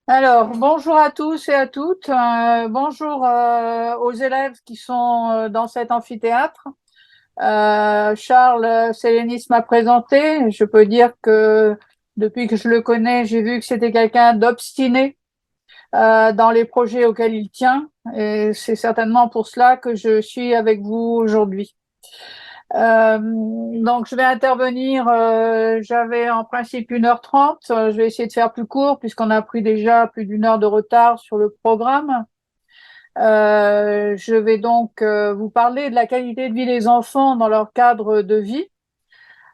Alors, bonjour à tous et à toutes. Bonjour aux élèves qui sont dans cet amphithéâtre. Charles Sélénis m'a présenté. Je peux dire que depuis que je le connais, j'ai vu que c'était quelqu'un d'obstiné dans les projets auxquels il tient. Et c'est certainement pour cela que je suis avec vous aujourd'hui. Donc, je vais intervenir. J'avais en principe 1h30. Je vais essayer de faire plus court puisqu'on a pris déjà plus d'1 heure de retard sur le programme. Je vais donc vous parler de la qualité de vie des enfants dans leur cadre de vie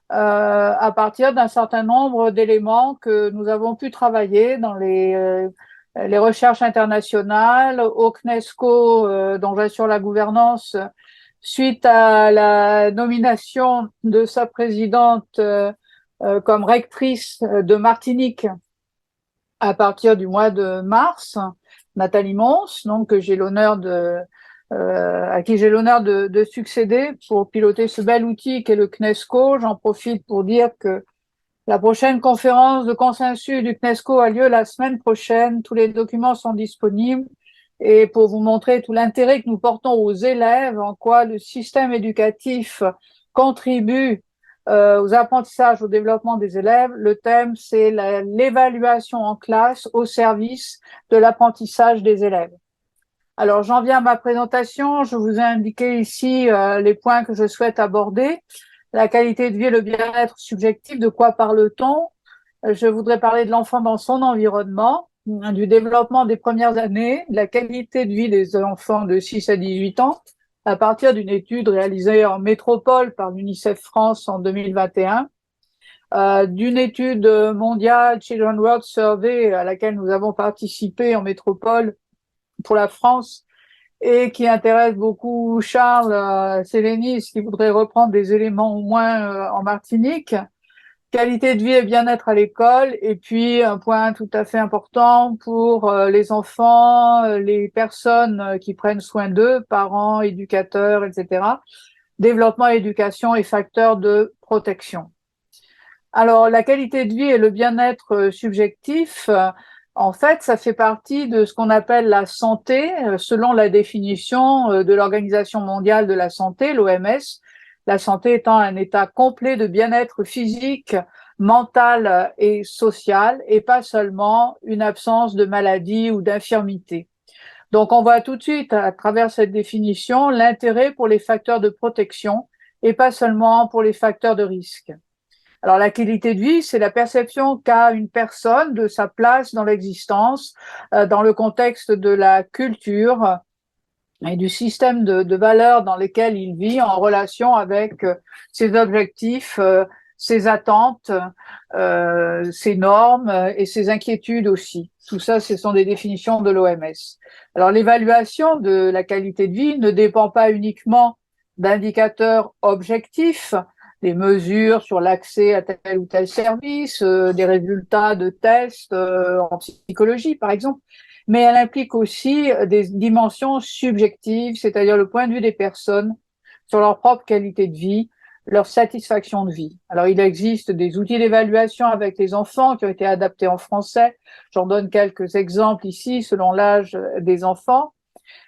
à partir d'un certain nombre d'éléments que nous avons pu travailler dans les recherches internationales, au CNESCO, dont j'assure la gouvernance, suite à la nomination de sa présidente comme rectrice de Martinique à partir du mois de mars, Nathalie Mons, donc que j'ai l'honneur à qui j'ai l'honneur de succéder pour piloter ce bel outil qu'est le CNESCO. J'en profite pour dire que la prochaine conférence de consensus du CNESCO a lieu la semaine prochaine. Tous les documents sont disponibles. Et pour vous montrer tout l'intérêt que nous portons aux élèves, en quoi le système éducatif contribue aux apprentissages, au développement des élèves, le thème, c'est l'évaluation en classe au service de l'apprentissage des élèves. Alors, j'en viens à ma présentation. Je vous ai indiqué ici les points que je souhaite aborder. La qualité de vie et le bien-être subjectif, de quoi parle-t-on? Je voudrais parler de l'enfant dans son environnement, du développement des premières années, de la qualité de vie des enfants de 6 à 18 ans, à partir d'une étude réalisée en métropole par l'UNICEF France en 2021, d'une étude mondiale Children World Survey à laquelle nous avons participé en métropole pour la France et qui intéresse beaucoup Charles Sélénis, qui voudrait reprendre des éléments au moins en Martinique. Qualité de vie et bien-être à l'école, et puis un point tout à fait important pour les enfants, les personnes qui prennent soin d'eux, parents, éducateurs, etc. Développement, éducation et facteurs de protection. Alors, la qualité de vie et le bien-être subjectif, en fait, ça fait partie de ce qu'on appelle la santé, selon la définition de l'Organisation mondiale de la santé, l'OMS, la santé étant un état complet de bien-être physique, mental et social, et pas seulement une absence de maladie ou d'infirmité. Donc, on voit tout de suite, à travers cette définition, l'intérêt pour les facteurs de protection et pas seulement pour les facteurs de risque. Alors, la qualité de vie, c'est la perception qu'a une personne de sa place dans l'existence, dans le contexte de la culture et du système de valeurs dans lesquels il vit en relation avec ses objectifs, ses attentes, ses normes et ses inquiétudes aussi. Tout ça, ce sont des définitions de l'OMS. Alors, l'évaluation de la qualité de vie ne dépend pas uniquement d'indicateurs objectifs, des mesures sur l'accès à tel ou tel service, des résultats de tests en psychologie, par exemple, mais elle implique aussi des dimensions subjectives, c'est-à-dire le point de vue des personnes sur leur propre qualité de vie, leur satisfaction de vie. Alors, il existe des outils d'évaluation avec les enfants qui ont été adaptés en français. J'en donne quelques exemples ici selon l'âge des enfants.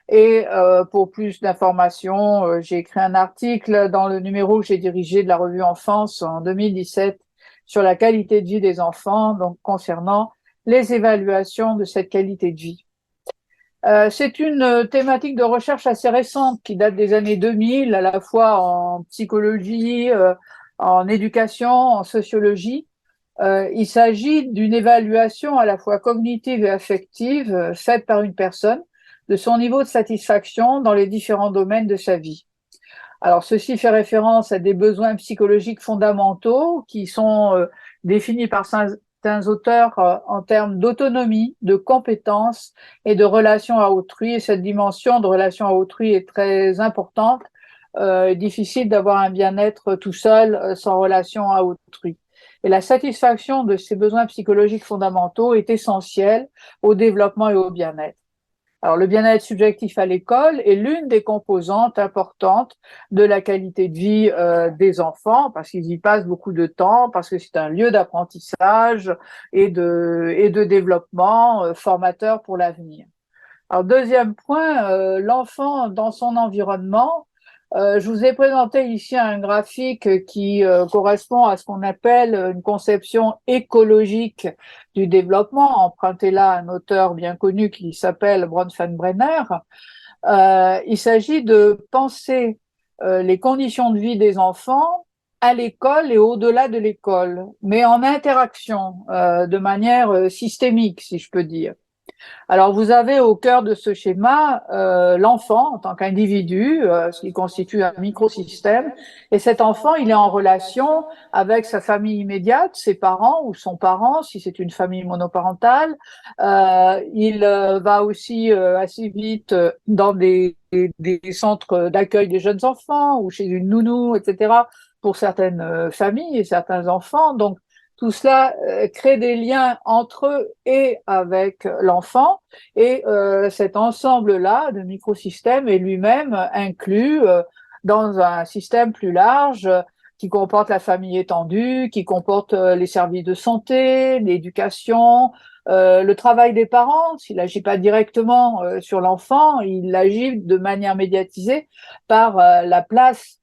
Et pour plus d'informations, j'ai écrit un article dans le numéro que j'ai dirigé de la revue Enfance en 2017 sur la qualité de vie des enfants, donc concernant les évaluations de cette qualité de vie. C'est une thématique de recherche assez récente qui date des années 2000, à la fois en psychologie, en éducation, en sociologie. Il s'agit d'une évaluation à la fois cognitive et affective faite par une personne de son niveau de satisfaction dans les différents domaines de sa vie. Alors, ceci fait référence à des besoins psychologiques fondamentaux qui sont définis par certains auteurs en termes d'autonomie, de compétence et de relation à autrui. Et cette dimension de relation à autrui est très importante. Difficile d'avoir un bien-être tout seul sans relation à autrui. Et la satisfaction de ces besoins psychologiques fondamentaux est essentielle au développement et au bien-être. Alors, le bien-être subjectif à l'école est l'une des composantes importantes de la qualité de vie des enfants, parce qu'ils y passent beaucoup de temps, parce que c'est un lieu d'apprentissage et de développement formateur pour l'avenir. Alors, deuxième point, l'enfant dans son environnement. Je vous ai présenté ici un graphique qui correspond à ce qu'on appelle une conception écologique du développement, emprunté là à un auteur bien connu qui s'appelle Bronfenbrenner. Il s'agit de penser les conditions de vie des enfants à l'école et au-delà de l'école, mais en interaction, de manière systémique, si je peux dire. Alors, vous avez au cœur de ce schéma l'enfant en tant qu'individu, ce qui constitue un microsystème. Et cet enfant, il est en relation avec sa famille immédiate, ses parents ou son parent, si c'est une famille monoparentale. Il va aussi assez vite dans des centres d'accueil des jeunes enfants ou chez une nounou, etc., pour certaines familles et certains enfants. Donc, tout cela crée des liens entre eux et avec l'enfant, et cet ensemble-là de microsystèmes est lui-même inclus dans un système plus large qui comporte la famille étendue, qui comporte les services de santé, l'éducation, le travail des parents. S'il n'agit pas directement sur l'enfant, il agit de manière médiatisée par la place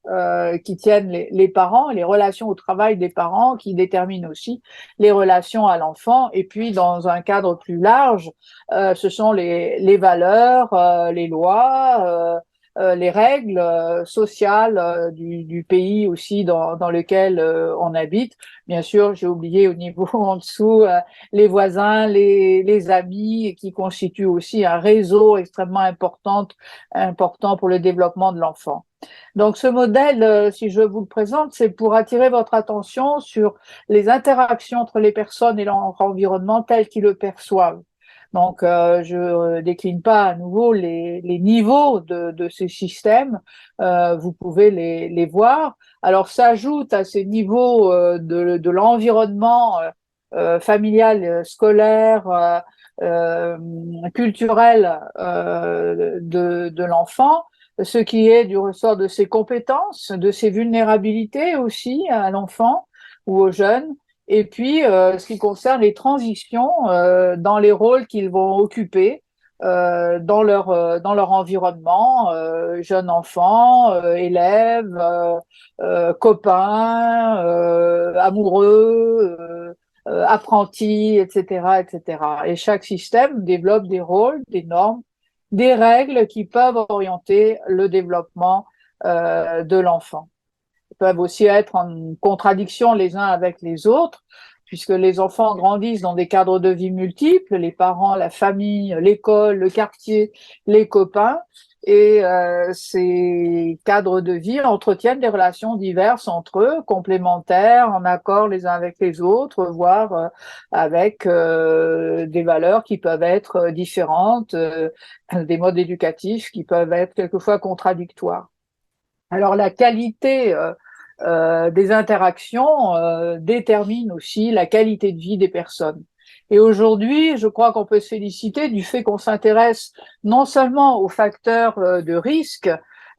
qui tiennent les parents, les relations au travail des parents qui déterminent aussi les relations à l'enfant. Et puis, dans un cadre plus large, ce sont les valeurs, les lois, les règles sociales du pays aussi dans lequel on habite. Bien sûr, j'ai oublié au niveau en dessous les voisins, les amis, qui constituent aussi un réseau extrêmement important pour le développement de l'enfant. Donc ce modèle, si je vous le présente, c'est pour attirer votre attention sur les interactions entre les personnes et leur environnement tels qu'ils le perçoivent. Donc je décline pas à nouveau les niveaux de ces systèmes, vous pouvez les voir. Alors s'ajoute à ces niveaux de l'environnement familial, scolaire, euh, culturel de l'enfant, ce qui est du ressort de ses compétences, de ses vulnérabilités aussi à l'enfant ou aux jeunes, et puis ce qui concerne les transitions dans les rôles qu'ils vont occuper dans leur environnement, jeunes enfants, élèves, copains, amoureux, apprentis, etc., etc. Et chaque système développe des rôles, des normes, des règles qui peuvent orienter le développement de l'enfant. Ils peuvent aussi être en contradiction les uns avec les autres, puisque les enfants grandissent dans des cadres de vie multiples, les parents, la famille, l'école, le quartier, les copains, et ces cadres de vie entretiennent des relations diverses entre eux, complémentaires, en accord les uns avec les autres, voire avec des valeurs qui peuvent être différentes, des modes éducatifs qui peuvent être quelquefois contradictoires. Alors la qualité des interactions détermine aussi la qualité de vie des personnes. Et aujourd'hui, je crois qu'on peut se féliciter du fait qu'on s'intéresse non seulement aux facteurs de risque,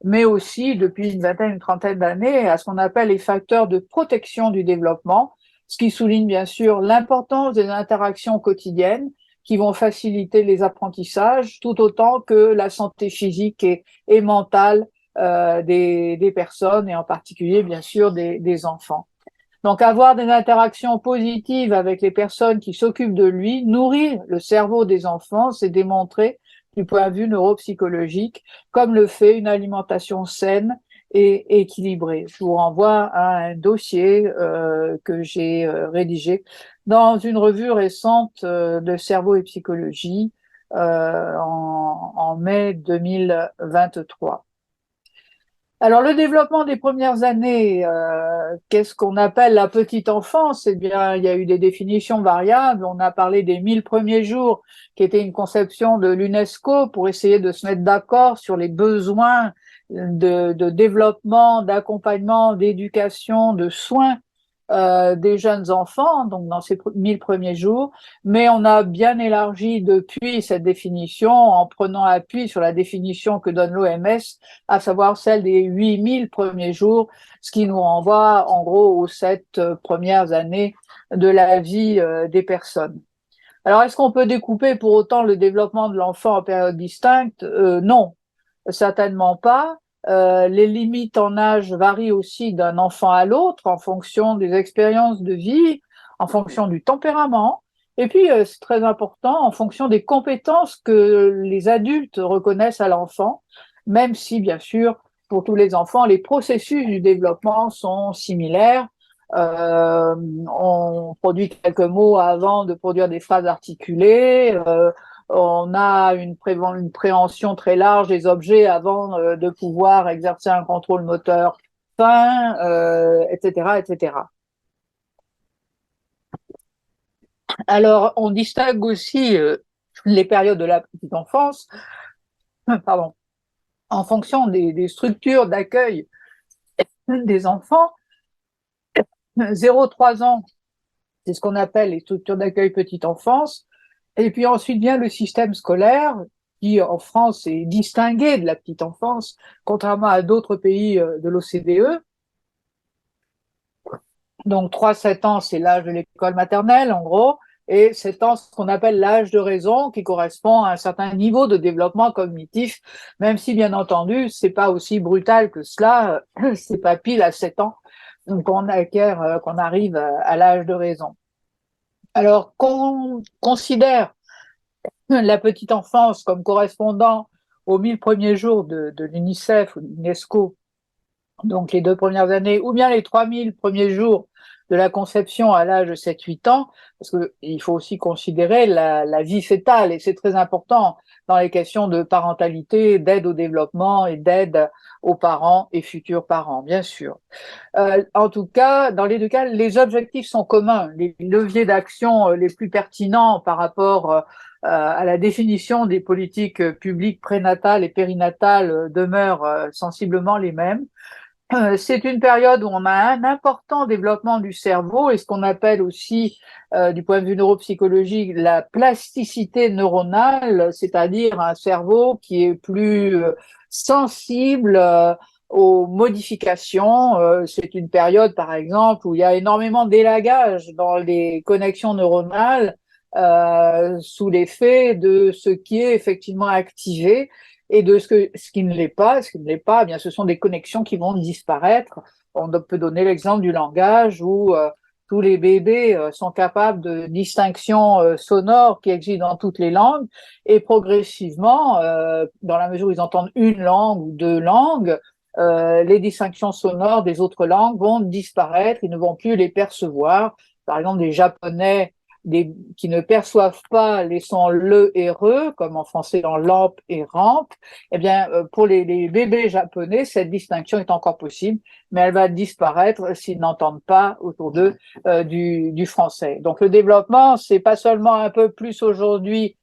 mais aussi depuis une vingtaine, une trentaine d'années à ce qu'on appelle les facteurs de protection du développement, ce qui souligne bien sûr l'importance des interactions quotidiennes qui vont faciliter les apprentissages tout autant que la santé physique et mentale des personnes et en particulier bien sûr des enfants. Donc avoir des interactions positives avec les personnes qui s'occupent de lui nourrit le cerveau des enfants, c'est démontré du point de vue neuropsychologique, comme le fait une alimentation saine et équilibrée. Je vous renvoie à un dossier que j'ai rédigé dans une revue récente de cerveau et psychologie en mai 2023. Alors, le développement des premières années, qu'est-ce qu'on appelle la petite enfance? Eh bien, il y a eu des définitions variables. On a parlé des 1000 premiers jours, qui était une conception de l'UNESCO pour essayer de se mettre d'accord sur les besoins de développement, d'accompagnement, d'éducation, de soins des jeunes enfants, donc dans ces 1000 premiers jours, mais on a bien élargi depuis cette définition en prenant appui sur la définition que donne l'OMS, à savoir celle des 8000 premiers jours, ce qui nous renvoie en gros aux 7 premières années de la vie des personnes. Alors, est-ce qu'on peut découper pour autant le développement de l'enfant en période distincte? Non, certainement pas. Les limites en âge varient aussi d'un enfant à l'autre en fonction des expériences de vie, en fonction du tempérament, et puis c'est très important en fonction des compétences que les adultes reconnaissent à l'enfant, même si bien sûr pour tous les enfants les processus du développement sont similaires. Euh, on produit quelques mots avant de produire des phrases articulées. On a une préhension très large des objets avant de pouvoir exercer un contrôle moteur fin, etc., etc. Alors, on distingue aussi les périodes de la petite enfance, pardon, en fonction des structures d'accueil des enfants. 0-3 ans, c'est ce qu'on appelle les structures d'accueil petite enfance. Et puis ensuite vient le système scolaire, qui en France est distingué de la petite enfance, contrairement à d'autres pays de l'OCDE. Donc 3-7 ans, c'est l'âge de l'école maternelle, en gros, et 7 ans, ce qu'on appelle l'âge de raison, qui correspond à un certain niveau de développement cognitif, même si, bien entendu, c'est pas aussi brutal que cela, c'est pas pile à 7 ans qu'on acquiert, qu'on arrive à l'âge de raison. Alors, qu'on considère la petite enfance comme correspondant aux 1000 premiers jours de l'UNICEF ou de l'UNESCO, donc les 2 premières années, ou bien les 3000 premiers jours de la conception à l'âge de 7-8 ans, parce qu'il faut aussi considérer la vie fœtale, et c'est très important dans les questions de parentalité, d'aide au développement et d'aide aux parents et futurs parents, bien sûr. En tout cas, dans les deux cas, les objectifs sont communs. Les leviers d'action les plus pertinents par rapport à la définition des politiques publiques prénatales et périnatales demeurent sensiblement les mêmes. C'est une période où on a un important développement du cerveau et ce qu'on appelle aussi, du point de vue neuropsychologique, la plasticité neuronale, c'est-à-dire un cerveau qui est plus sensible aux modifications. C'est une période, par exemple, où il y a énormément d'élagage dans les connexions neuronales sous l'effet de ce qui est effectivement activé et de ce qui ne l'est pas. Ce qui ne l'est pas, eh bien, ce sont des connexions qui vont disparaître. On peut donner l'exemple du langage où tous les bébés sont capables de distinctions sonores qui existent dans toutes les langues et progressivement, dans la mesure où ils entendent une langue ou deux langues, les distinctions sonores des autres langues vont disparaître, ils ne vont plus les percevoir. Par exemple, des Japonais qui ne perçoivent pas les sons le et re, comme en français dans lampe et rampe, eh bien, pour les bébés japonais, cette distinction est encore possible, mais elle va disparaître s'ils n'entendent pas autour d'eux du français. Donc, le développement, c'est pas seulement un peu plus aujourd'hui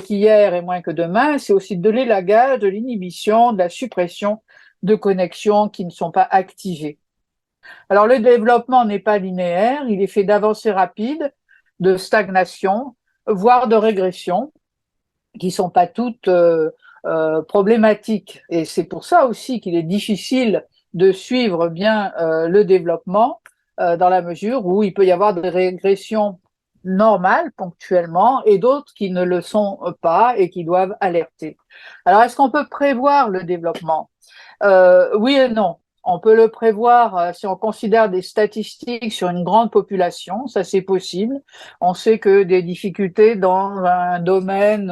qu'hier et moins que demain, c'est aussi de l'élagage, de l'inhibition, de la suppression de connexions qui ne sont pas activées. Alors, le développement n'est pas linéaire, il est fait d'avancées rapides, de stagnation, voire de régression, qui ne sont pas toutes problématiques. Et c'est pour ça aussi qu'il est difficile de suivre bien le développement, dans la mesure où il peut y avoir des régressions normales ponctuellement et d'autres qui ne le sont pas et qui doivent alerter. Alors, est-ce qu'on peut prévoir le développement? Oui et non. On peut le prévoir si on considère des statistiques sur une grande population, ça c'est possible. On sait que des difficultés dans un domaine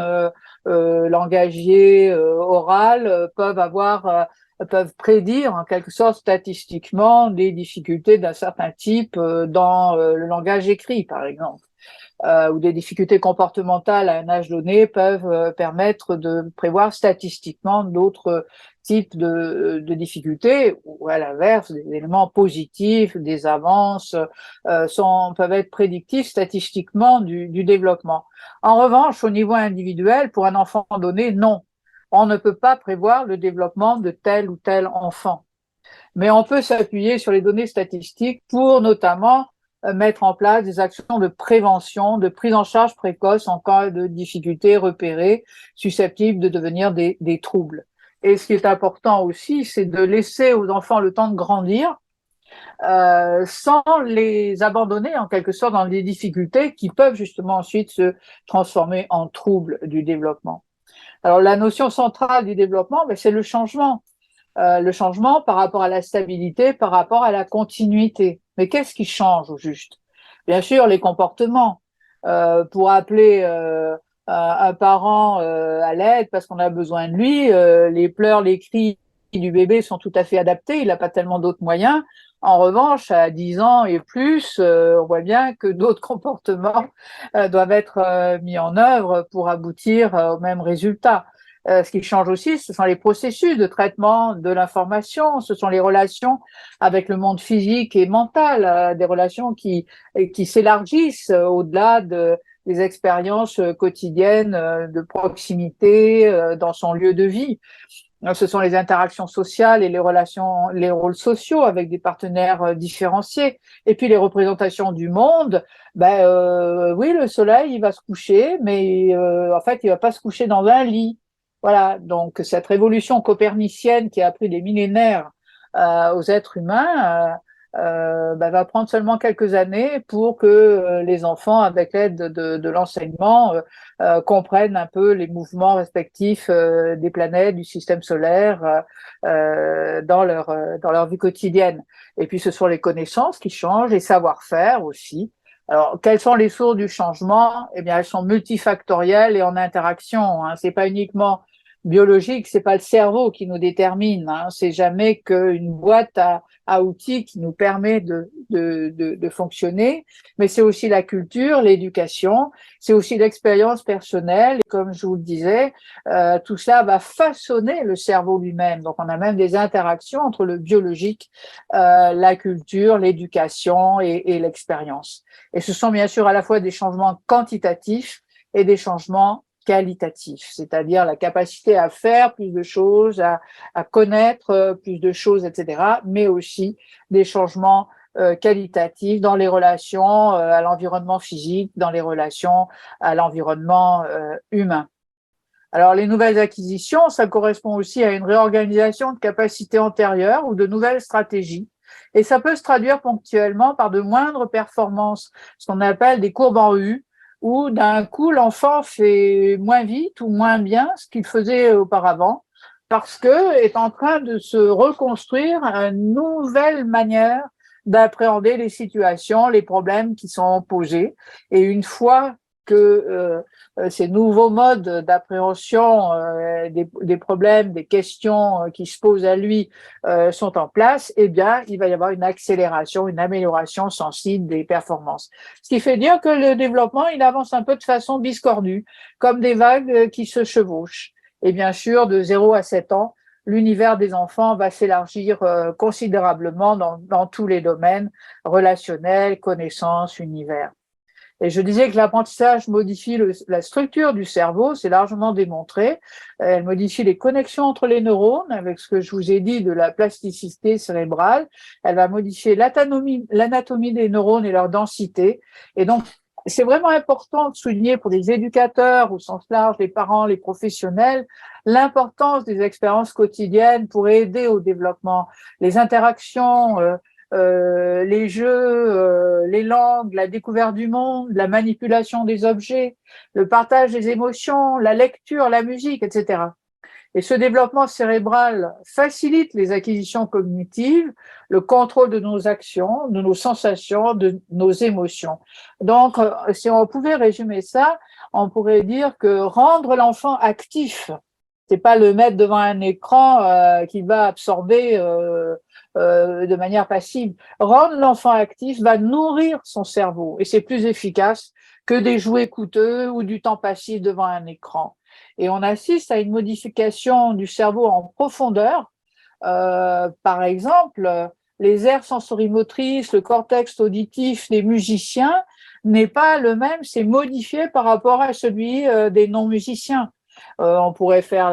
langagier, oral, peuvent prédire en quelque sorte statistiquement des difficultés d'un certain type dans le langage écrit, par exemple. Ou des difficultés comportementales à un âge donné peuvent permettre de prévoir statistiquement d'autres types de difficultés, ou à l'inverse, des éléments positifs, des avances peuvent être prédictifs statistiquement du développement. En revanche, au niveau individuel, pour un enfant donné, non. On ne peut pas prévoir le développement de tel ou tel enfant. Mais on peut s'appuyer sur les données statistiques pour notamment mettre en place des actions de prévention, de prise en charge précoce en cas de difficultés repérées susceptibles de devenir des troubles. Et ce qui est important aussi, c'est de laisser aux enfants le temps de grandir sans les abandonner en quelque sorte dans des difficultés qui peuvent justement ensuite se transformer en troubles du développement. Alors la notion centrale du développement, ben, c'est le changement par rapport à la stabilité, par rapport à la continuité. Mais qu'est-ce qui change au juste? Bien sûr, les comportements. Pour appeler un parent à l'aide parce qu'on a besoin de lui, les pleurs, les cris du bébé sont tout à fait adaptés, il n'a pas tellement d'autres moyens. En revanche, à 10 ans et plus, on voit bien que d'autres comportements doivent être mis en œuvre pour aboutir au même résultat. Ce qui change aussi, ce sont les processus de traitement de l'information, ce sont les relations avec le monde physique et mental, des relations qui s'élargissent au-delà des expériences quotidiennes de proximité dans son lieu de vie. Ce sont les interactions sociales et les relations, les rôles sociaux avec des partenaires différenciés. Et puis les représentations du monde, oui, le soleil, il va se coucher, mais en fait, il va pas se coucher dans un lit. Voilà, donc cette révolution copernicienne qui a pris des millénaires aux êtres humains va prendre seulement quelques années pour que les enfants, avec l'aide de l'enseignement, comprennent un peu les mouvements respectifs des planètes, du système solaire dans leur vie quotidienne. Et puis ce sont les connaissances qui changent, les savoir-faire aussi. Alors, quelles sont les sources du changement? Eh bien, elles sont multifactorielles et en interaction. Hein. C'est pas uniquement biologique, c'est pas le cerveau qui nous détermine. Hein. C'est jamais qu'une boîte à outils qui nous permet de fonctionner, mais c'est aussi la culture, l'éducation, c'est aussi l'expérience personnelle. Et comme je vous le disais, tout ça va façonner le cerveau lui-même. Donc, on a même des interactions entre le biologique, la culture, l'éducation et l'expérience. Et ce sont bien sûr à la fois des changements quantitatifs et des changements qualitatifs, c'est-à-dire la capacité à faire plus de choses, à connaître plus de choses, etc., mais aussi des changements qualitatifs dans les relations à l'environnement physique, dans les relations à l'environnement humain. Alors, les nouvelles acquisitions, ça correspond aussi à une réorganisation de capacités antérieures ou de nouvelles stratégies. Et ça peut se traduire ponctuellement par de moindres performances, ce qu'on appelle des courbes en U, où d'un coup, l'enfant fait moins vite ou moins bien ce qu'il faisait auparavant, parce que est en train de se reconstruire une nouvelle manière d'appréhender les situations, les problèmes qui sont posés. Et une fois que ces nouveaux modes d'appréhension des problèmes, des questions qui se posent à lui sont en place, eh bien, il va y avoir une accélération, une amélioration sensible des performances. Ce qui fait dire que le développement, il avance un peu de façon biscornue, comme des vagues qui se chevauchent. Et bien sûr, de 0 à 7 ans, l'univers des enfants va s'élargir considérablement dans tous les domaines relationnels, connaissances, univers. Et je disais que l'apprentissage modifie la structure du cerveau, c'est largement démontré. Elle modifie les connexions entre les neurones, avec ce que je vous ai dit de la plasticité cérébrale. Elle va modifier l'anatomie des neurones et leur densité. Et donc, c'est vraiment important de souligner pour les éducateurs, au sens large, les parents, les professionnels, l'importance des expériences quotidiennes pour aider au développement, les interactions, les jeux, les langues, la découverte du monde, la manipulation des objets, le partage des émotions, la lecture, la musique, etc. Et ce développement cérébral facilite les acquisitions cognitives, le contrôle de nos actions, de nos sensations, de nos émotions. Donc, si on pouvait résumer ça, on pourrait dire que rendre l'enfant actif, c'est pas le mettre devant un écran qui va absorber de manière passive. Rendre l'enfant actif va nourrir son cerveau et c'est plus efficace que des jouets coûteux ou du temps passif devant un écran. Et on assiste à une modification du cerveau en profondeur. Par exemple, les aires sensorimotrices, le cortex auditif des musiciens n'est pas le même, c'est modifié par rapport à celui des non-musiciens. On pourrait faire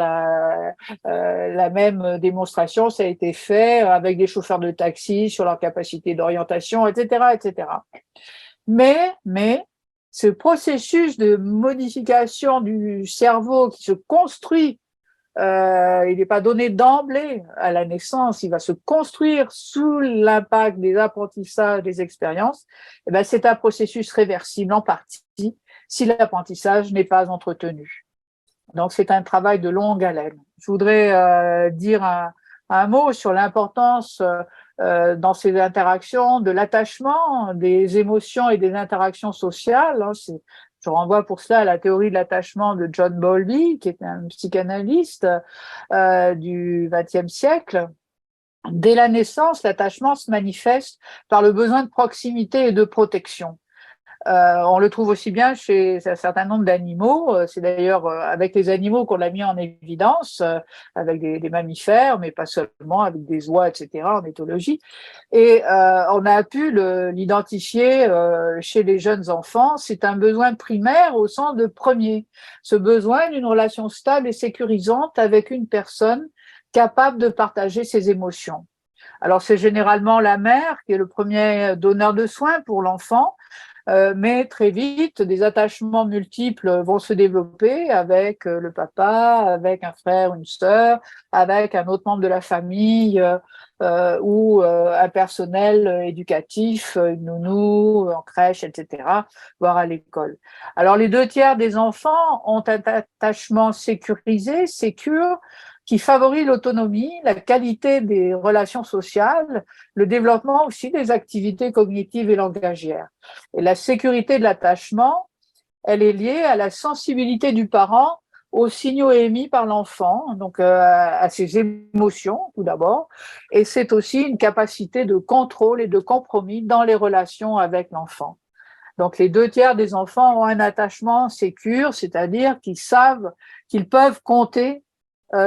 la même démonstration, ça a été fait avec des chauffeurs de taxi sur leur capacité d'orientation, etc., etc. Mais ce processus de modification du cerveau qui se construit, il n'est pas donné d'emblée à la naissance, il va se construire sous l'impact des apprentissages, des expériences. Et ben, c'est un processus réversible en partie si l'apprentissage n'est pas entretenu. Donc, c'est un travail de longue haleine. Je voudrais dire un mot sur l'importance dans ces interactions de l'attachement, des émotions et des interactions sociales. Je renvoie pour cela à la théorie de l'attachement de John Bowlby, qui est un psychanalyste du XXe siècle. Dès la naissance, l'attachement se manifeste par le besoin de proximité et de protection. On le trouve aussi bien chez un certain nombre d'animaux. C'est d'ailleurs avec les animaux qu'on l'a mis en évidence, avec des mammifères, mais pas seulement, avec des oies, etc., en éthologie. Et on a pu l'identifier chez les jeunes enfants. C'est un besoin primaire au sens de premier. Ce besoin d'une relation stable et sécurisante avec une personne capable de partager ses émotions. Alors, c'est généralement la mère qui est le premier donneur de soins pour l'enfant, mais très vite, des attachements multiples vont se développer avec le papa, avec un frère, une sœur, avec un autre membre de la famille ou un personnel éducatif, une nounou, en crèche, etc., voire à l'école. Alors, les 2 tiers des enfants ont un attachement sécurisé, sécure, qui favorise l'autonomie, la qualité des relations sociales, le développement aussi des activités cognitives et langagières. Et la sécurité de l'attachement, elle est liée à la sensibilité du parent aux signaux émis par l'enfant, donc à ses émotions tout d'abord, et c'est aussi une capacité de contrôle et de compromis dans les relations avec l'enfant. Donc les 2 tiers des enfants ont un attachement sécure, c'est-à-dire qu'ils savent qu'ils peuvent compter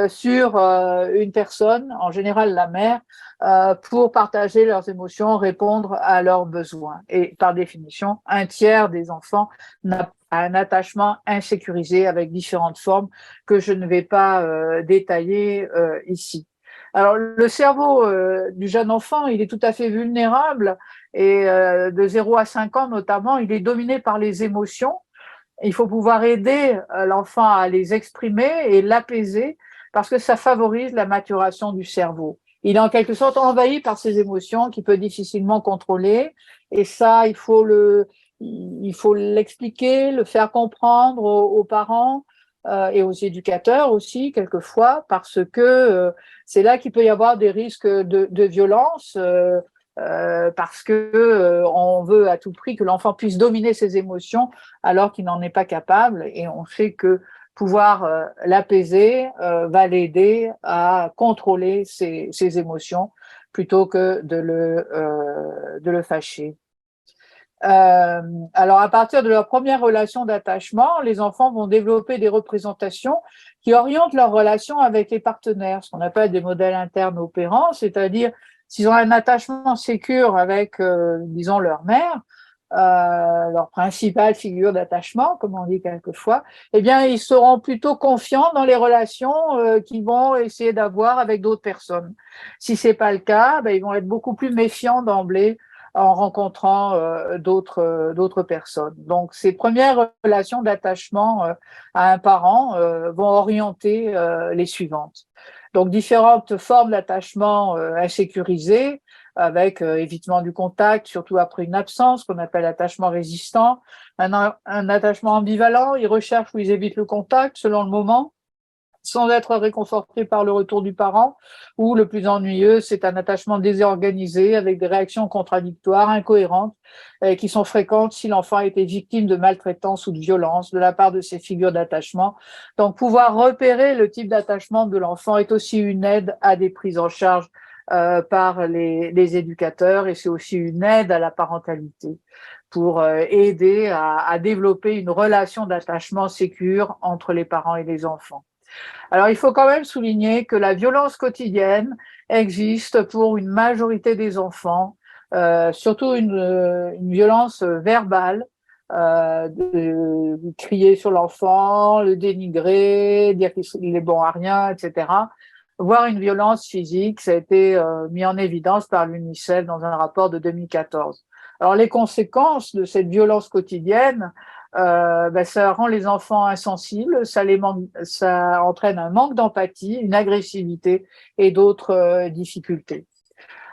sur une personne, en général la mère, pour partager leurs émotions, répondre à leurs besoins. Et par définition, 1 tiers des enfants n'a un attachement insécurisé avec différentes formes que je ne vais pas détailler ici. Alors, le cerveau du jeune enfant, il est tout à fait vulnérable et de 0 à 5 ans notamment, il est dominé par les émotions. Il faut pouvoir aider l'enfant à les exprimer et l'apaiser parce que ça favorise la maturation du cerveau. Il est en quelque sorte envahi par ses émotions qu'il peut difficilement contrôler et ça, il faut l'expliquer, le faire comprendre aux parents et aux éducateurs aussi quelquefois parce que c'est là qu'il peut y avoir des risques de violence parce que on veut à tout prix que l'enfant puisse dominer ses émotions alors qu'il n'en est pas capable et on sait que pouvoir l'apaiser va l'aider à contrôler ses émotions plutôt que de le fâcher. Alors, à partir de leur première relation d'attachement, les enfants vont développer des représentations qui orientent leur relation avec les partenaires, ce qu'on appelle des modèles internes opérants, c'est-à-dire s'ils ont un attachement sécure avec, disons, leur mère, leur principale figure d'attachement, comme on dit quelquefois, eh bien, ils seront plutôt confiants dans les relations qu'ils vont essayer d'avoir avec d'autres personnes. Si c'est pas le cas, ben, ils vont être beaucoup plus méfiants d'emblée en rencontrant d'autres personnes. Donc, ces premières relations d'attachement à un parent vont orienter les suivantes. Donc, différentes formes d'attachement insécurisées, avec évitement du contact, surtout après une absence, qu'on appelle attachement résistant, un attachement ambivalent, ils recherchent ou ils évitent le contact selon le moment, sans être réconfortés par le retour du parent, ou le plus ennuyeux, c'est un attachement désorganisé avec des réactions contradictoires, incohérentes, qui sont fréquentes si l'enfant a été victime de maltraitance ou de violence de la part de ses figures d'attachement. Donc, pouvoir repérer le type d'attachement de l'enfant est aussi une aide à des prises en charge par les éducateurs et c'est aussi une aide à la parentalité pour aider à développer une relation d'attachement sécure entre les parents et les enfants. Alors, il faut quand même souligner que la violence quotidienne existe pour une majorité des enfants, surtout une violence verbale, de crier sur l'enfant, le dénigrer, dire qu'il est bon à rien, etc. Voire une violence physique, ça a été mis en évidence par l'UNICEF dans un rapport de 2014. Alors les conséquences de cette violence quotidienne, ça rend les enfants insensibles, ça entraîne un manque d'empathie, une agressivité et d'autres difficultés.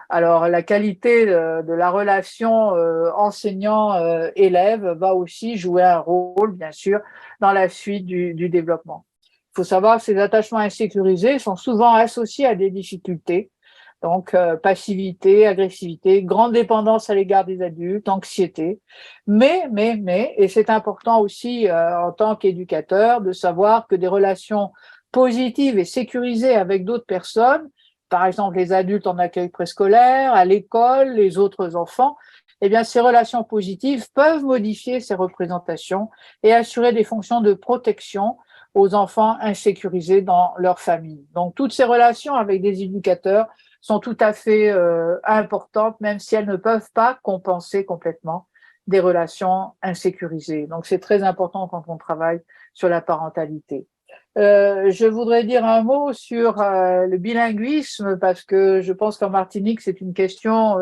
Alors, la qualité de la relation enseignant-élève va aussi jouer un rôle, bien sûr, dans la suite du développement. Il faut savoir que ces attachements insécurisés sont souvent associés à des difficultés, donc passivité, agressivité, grande dépendance à l'égard des adultes, anxiété. Et c'est important aussi en tant qu'éducateur de savoir que des relations positives et sécurisées avec d'autres personnes, par exemple les adultes en accueil préscolaire, à l'école, les autres enfants, eh bien, ces relations positives peuvent modifier ces représentations et assurer des fonctions de protection aux enfants insécurisés dans leur famille. Donc, toutes ces relations avec des éducateurs sont tout à fait importantes, même si elles ne peuvent pas compenser complètement des relations insécurisées. Donc, c'est très important quand on travaille sur la parentalité. Je voudrais dire un mot sur le bilinguisme parce que je pense qu'en Martinique, c'est une question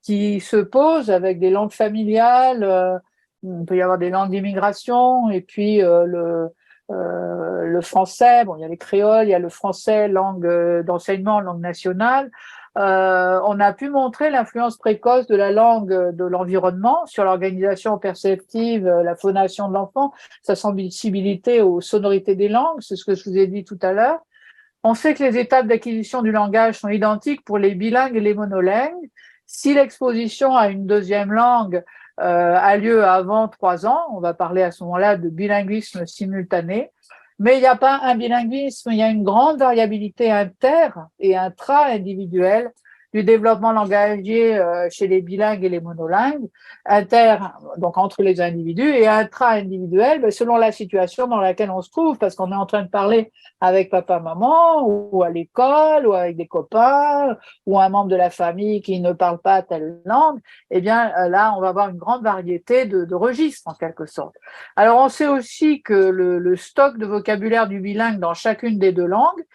qui se pose avec des langues familiales. Il peut y avoir des langues d'immigration et puis le français. Bon, il y a les créoles, il y a le français, langue d'enseignement, langue nationale. On a pu montrer l'influence précoce de la langue de l'environnement sur l'organisation perceptive, la phonation de l'enfant, sa sensibilité aux sonorités des langues, c'est ce que je vous ai dit tout à l'heure. On sait que les étapes d'acquisition du langage sont identiques pour les bilingues et les monolingues. Si l'exposition à une deuxième langue a lieu avant 3 ans, on va parler à ce moment-là de bilinguisme simultané, mais il n'y a pas un bilinguisme, il y a une grande variabilité inter- et intra-individuelle du développement langagier chez les bilingues et les monolingues, donc entre les individus, et intra-individuel, selon la situation dans laquelle on se trouve, parce qu'on est en train de parler avec papa, maman, ou à l'école, ou avec des copains, ou un membre de la famille qui ne parle pas telle langue, eh bien là, on va avoir une grande variété de registres, en quelque sorte. Alors, on sait aussi que le stock de vocabulaire du bilingue dans chacune des deux langues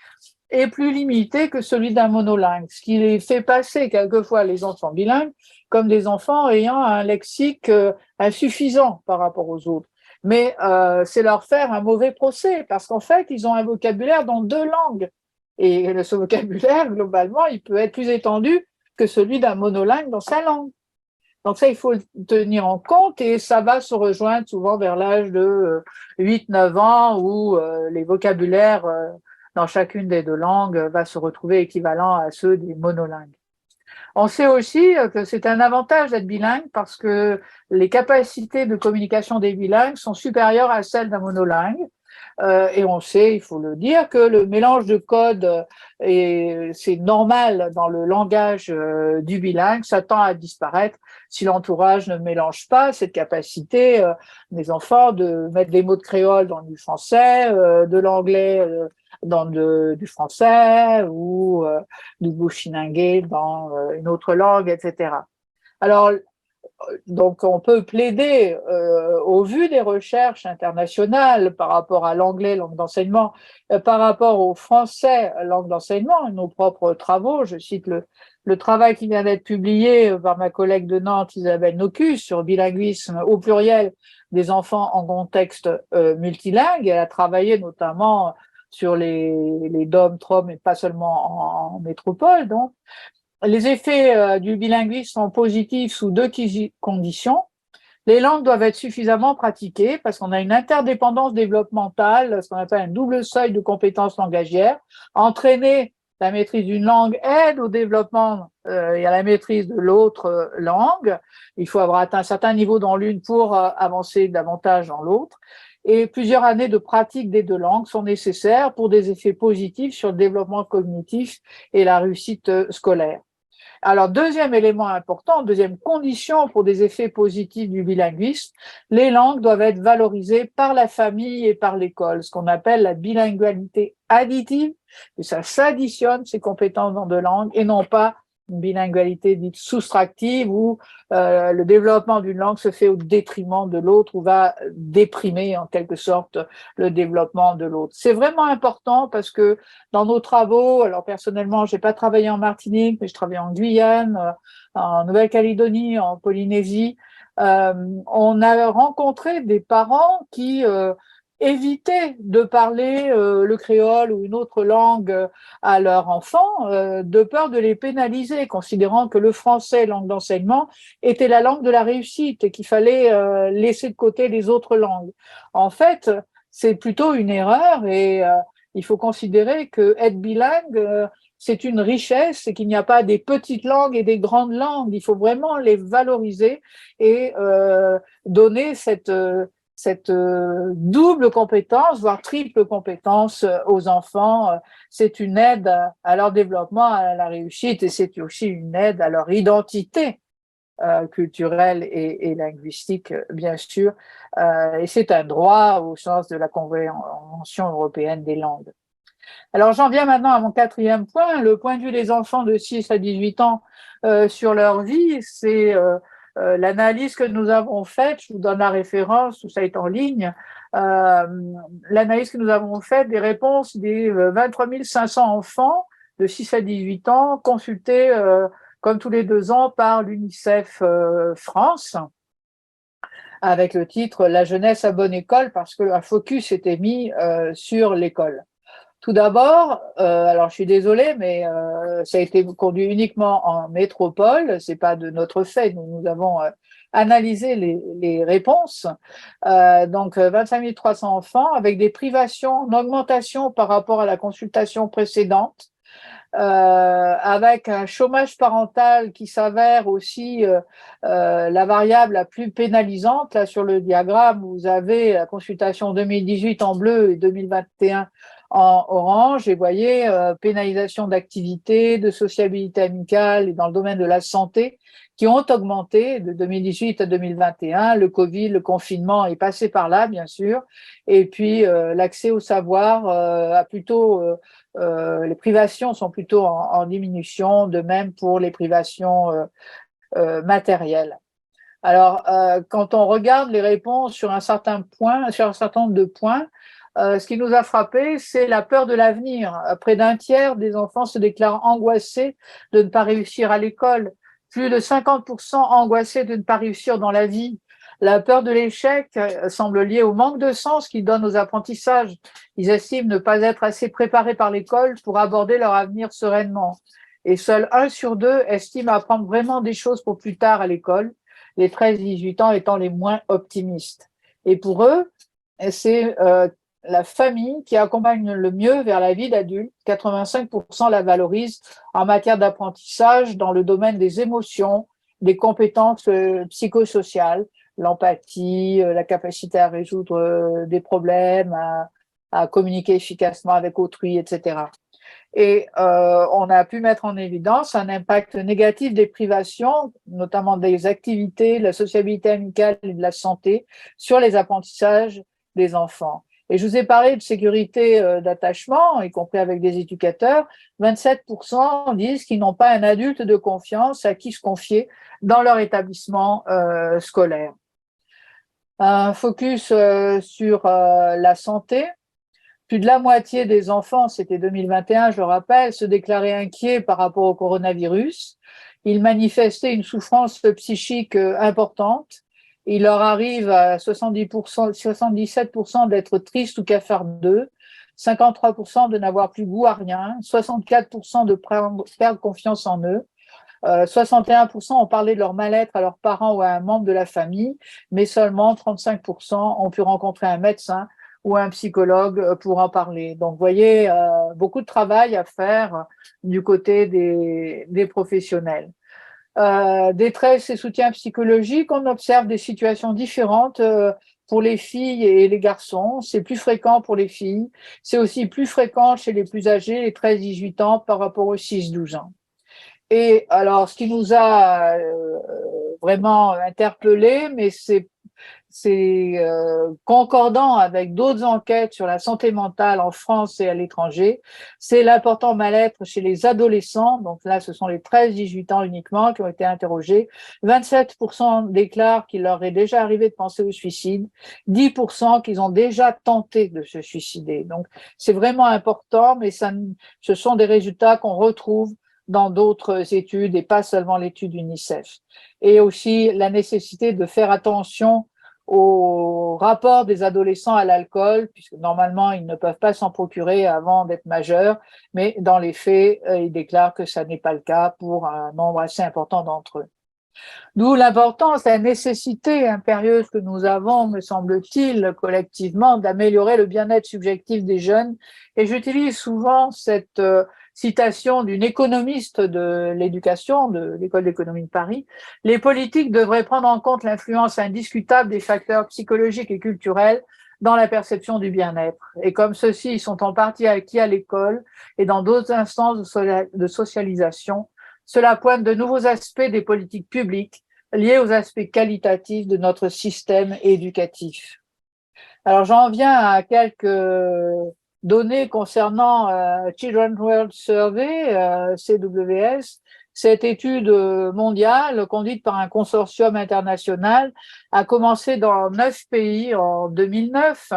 est plus limité que celui d'un monolingue, ce qui les fait passer quelquefois les enfants bilingues comme des enfants ayant un lexique insuffisant par rapport aux autres. Mais c'est leur faire un mauvais procès, parce qu'en fait, ils ont un vocabulaire dans deux langues. Et ce vocabulaire, globalement, il peut être plus étendu que celui d'un monolingue dans sa langue. Donc ça, il faut le tenir en compte et ça va se rejoindre souvent vers l'âge de 8-9 ans où les vocabulaires dans chacune des deux langues va se retrouver équivalent à ceux des monolingues. On sait aussi que c'est un avantage d'être bilingue parce que les capacités de communication des bilingues sont supérieures à celles d'un monolingue. Et on sait, il faut le dire, que le mélange de codes, c'est normal dans le langage du bilingue, ça tend à disparaître si l'entourage ne mélange pas cette capacité des enfants de mettre des mots de créole dans du français, de l'anglais dans du français ou du bushinangue dans une autre langue, etc. Alors, donc, on peut plaider, au vu des recherches internationales par rapport à l'anglais, langue d'enseignement, par rapport au français, langue d'enseignement, nos propres travaux. Je cite le travail qui vient d'être publié par ma collègue de Nantes, Isabelle Nocus, sur bilinguisme au pluriel des enfants en contexte multilingue. Elle a travaillé notamment sur les DOM, TROM, et pas seulement en métropole, donc. Les effets du bilinguisme sont positifs sous deux conditions. Les langues doivent être suffisamment pratiquées parce qu'on a une interdépendance développementale, ce qu'on appelle un double seuil de compétences langagières. Entraîner la maîtrise d'une langue aide au développement et à la maîtrise de l'autre langue. Il faut avoir atteint un certain niveau dans l'une pour avancer davantage dans l'autre. Et plusieurs années de pratique des deux langues sont nécessaires pour des effets positifs sur le développement cognitif et la réussite scolaire. Alors, deuxième élément important, deuxième condition pour des effets positifs du bilinguisme, les langues doivent être valorisées par la famille et par l'école, ce qu'on appelle la bilingualité additive, et ça s'additionne ces compétences dans deux langues et non pas une bilingualité dite soustractive où le développement d'une langue se fait au détriment de l'autre ou va déprimer en quelque sorte le développement de l'autre. C'est vraiment important parce que dans nos travaux, alors personnellement, j'ai pas travaillé en Martinique, mais je travaille en Guyane, en Nouvelle-Calédonie, en Polynésie. On a rencontré des parents qui évitaient de parler le créole ou une autre langue à leurs enfants de peur de les pénaliser, considérant que le français, langue d'enseignement, était la langue de la réussite et qu'il fallait laisser de côté les autres langues. En fait, c'est plutôt une erreur et il faut considérer que être bilingue, c'est une richesse et qu'il n'y a pas des petites langues et des grandes langues. Il faut vraiment les valoriser et donner cette double compétence, voire triple compétence aux enfants. C'est une aide à leur développement, à la réussite, et c'est aussi une aide à leur identité culturelle et linguistique, bien sûr. Et c'est un droit au sens de la Convention européenne des langues. Alors j'en viens maintenant à mon quatrième point, le point de vue des enfants de 6 à 18 ans sur leur vie. C'est l'analyse que nous avons faite, je vous donne la référence, tout ça est en ligne, euh, l'analyse que nous avons faite des réponses des 23 500 enfants de 6 à 18 ans consultés comme tous les 2 ans par l'UNICEF France, avec le titre La jeunesse à bonne école, parce que un focus était mis sur l'école. Tout d'abord, alors je suis désolée, mais ça a été conduit uniquement en métropole. C'est pas de notre fait. Nous avons analysé les réponses. Donc 25 300 enfants avec des privations en augmentation par rapport à la consultation précédente, avec un chômage parental qui s'avère aussi la variable la plus pénalisante. Là, sur le diagramme, vous avez la consultation 2018 en bleu et 2021 en orange. Et vous voyez, pénalisation d'activité, de sociabilité amicale et dans le domaine de la santé qui ont augmenté de 2018 à 2021. Le Covid, le confinement est passé par là, bien sûr. Et puis, l'accès au savoir a plutôt les privations sont plutôt en diminution, de même pour les privations matérielles. Alors, quand on regarde les réponses sur un certain point, sur un certain nombre de points, ce qui nous a frappé, c'est la peur de l'avenir. Près d'un tiers des enfants se déclarent angoissés de ne pas réussir à l'école, plus de 50% angoissés de ne pas réussir dans la vie. La peur de l'échec semble liée au manque de sens qu'ils donnent aux apprentissages. Ils estiment ne pas être assez préparés par l'école pour aborder leur avenir sereinement. Et seul 1 sur 2 estime apprendre vraiment des choses pour plus tard à l'école, les 13-18 ans étant les moins optimistes. Et pour eux, c'est la famille qui accompagne le mieux vers la vie d'adulte. 85% la valorise en matière d'apprentissage dans le domaine des émotions, des compétences psychosociales, l'empathie, la capacité à résoudre des problèmes, à communiquer efficacement avec autrui, etc. Et on a pu mettre en évidence un impact négatif des privations, notamment des activités, de la sociabilité amicale et de la santé, sur les apprentissages des enfants. Et je vous ai parlé de sécurité d'attachement, y compris avec des éducateurs. 27% disent qu'ils n'ont pas un adulte de confiance à qui se confier dans leur établissement scolaire. Un focus sur la santé. Plus de la moitié des enfants, c'était 2021, je le rappelle, se déclaraient inquiets par rapport au coronavirus. Ils manifestaient une souffrance psychique importante. Il leur arrive à 70%, 77% d'être tristes ou cafardeux, 53% de n'avoir plus goût à rien, 64% de perdre confiance en eux. 61% ont parlé de leur mal-être à leurs parents ou à un membre de la famille, mais seulement 35% ont pu rencontrer un médecin ou un psychologue pour en parler. Donc, vous voyez, beaucoup de travail à faire du côté des professionnels. Détresse et soutien psychologique, on observe des situations différentes pour les filles et les garçons. C'est plus fréquent pour les filles. C'est aussi plus fréquent chez les plus âgés, les 13-18 ans, par rapport aux 6-12 ans. Et alors, ce qui nous a vraiment interpellés, mais c'est concordant avec d'autres enquêtes sur la santé mentale en France et à l'étranger. C'est l'important mal-être chez les adolescents. Donc là, ce sont les 13-18 ans uniquement qui ont été interrogés. 27% déclarent qu'il leur est déjà arrivé de penser au suicide. 10% qu'ils ont déjà tenté de se suicider. Donc c'est vraiment important, mais ce sont des résultats qu'on retrouve dans d'autres études et pas seulement l'étude UNICEF. Et aussi la nécessité de faire attention au rapport des adolescents à l'alcool, puisque normalement, ils ne peuvent pas s'en procurer avant d'être majeurs, mais dans les faits, ils déclarent que ça n'est pas le cas pour un nombre assez important d'entre eux. D'où l'importance, la nécessité impérieuse que nous avons, me semble-t-il, collectivement, d'améliorer le bien-être subjectif des jeunes. Et j'utilise souvent cette citation d'une économiste de l'éducation, de l'École d'économie de Paris. Les politiques devraient prendre en compte l'influence indiscutable des facteurs psychologiques et culturels dans la perception du bien-être. Et comme ceux-ci sont en partie acquis à l'école et dans d'autres instances de socialisation, cela pointe de nouveaux aspects des politiques publiques liés aux aspects qualitatifs de notre système éducatif. Alors j'en viens à quelques données concernant Children's World Survey, CWS. Cette étude mondiale conduite par un consortium international a commencé dans 9 pays en 2009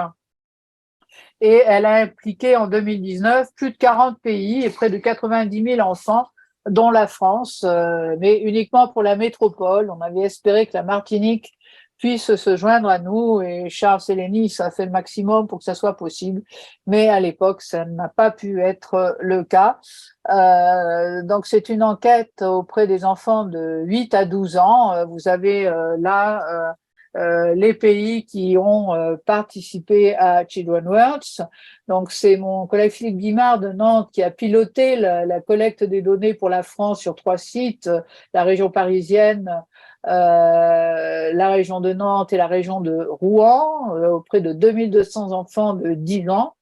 et elle a impliqué en 2019 plus de 40 pays et près de 90 000 enfants, dont la France, mais uniquement pour la métropole. On avait espéré que la Martinique puisse se joindre à nous et Charles Sélénis a fait le maximum pour que ça soit possible, mais à l'époque, ça n'a pas pu être le cas. Donc c'est une enquête auprès des enfants de 8 à 12 ans. Vous avez là les pays qui ont participé à Children's World. Donc, c'est mon collègue Philippe Guimard de Nantes qui a piloté la collecte des données pour la France sur 3 sites, la région parisienne, la région de Nantes et la région de Rouen, auprès de 2200 enfants de 10 ans,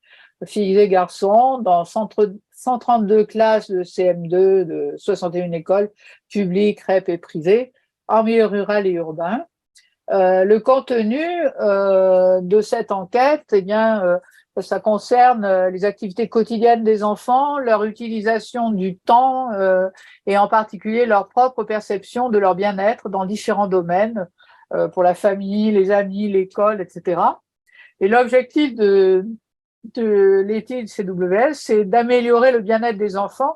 filles et garçons, dans 132 classes de CM2 de 61 écoles publiques, REP et privées, en milieu rural et urbain. Le contenu de cette enquête, eh bien, ça concerne les activités quotidiennes des enfants, leur utilisation du temps et en particulier leur propre perception de leur bien-être dans différents domaines, pour la famille, les amis, l'école, etc. Et l'objectif de l'étude CWS, c'est d'améliorer le bien-être des enfants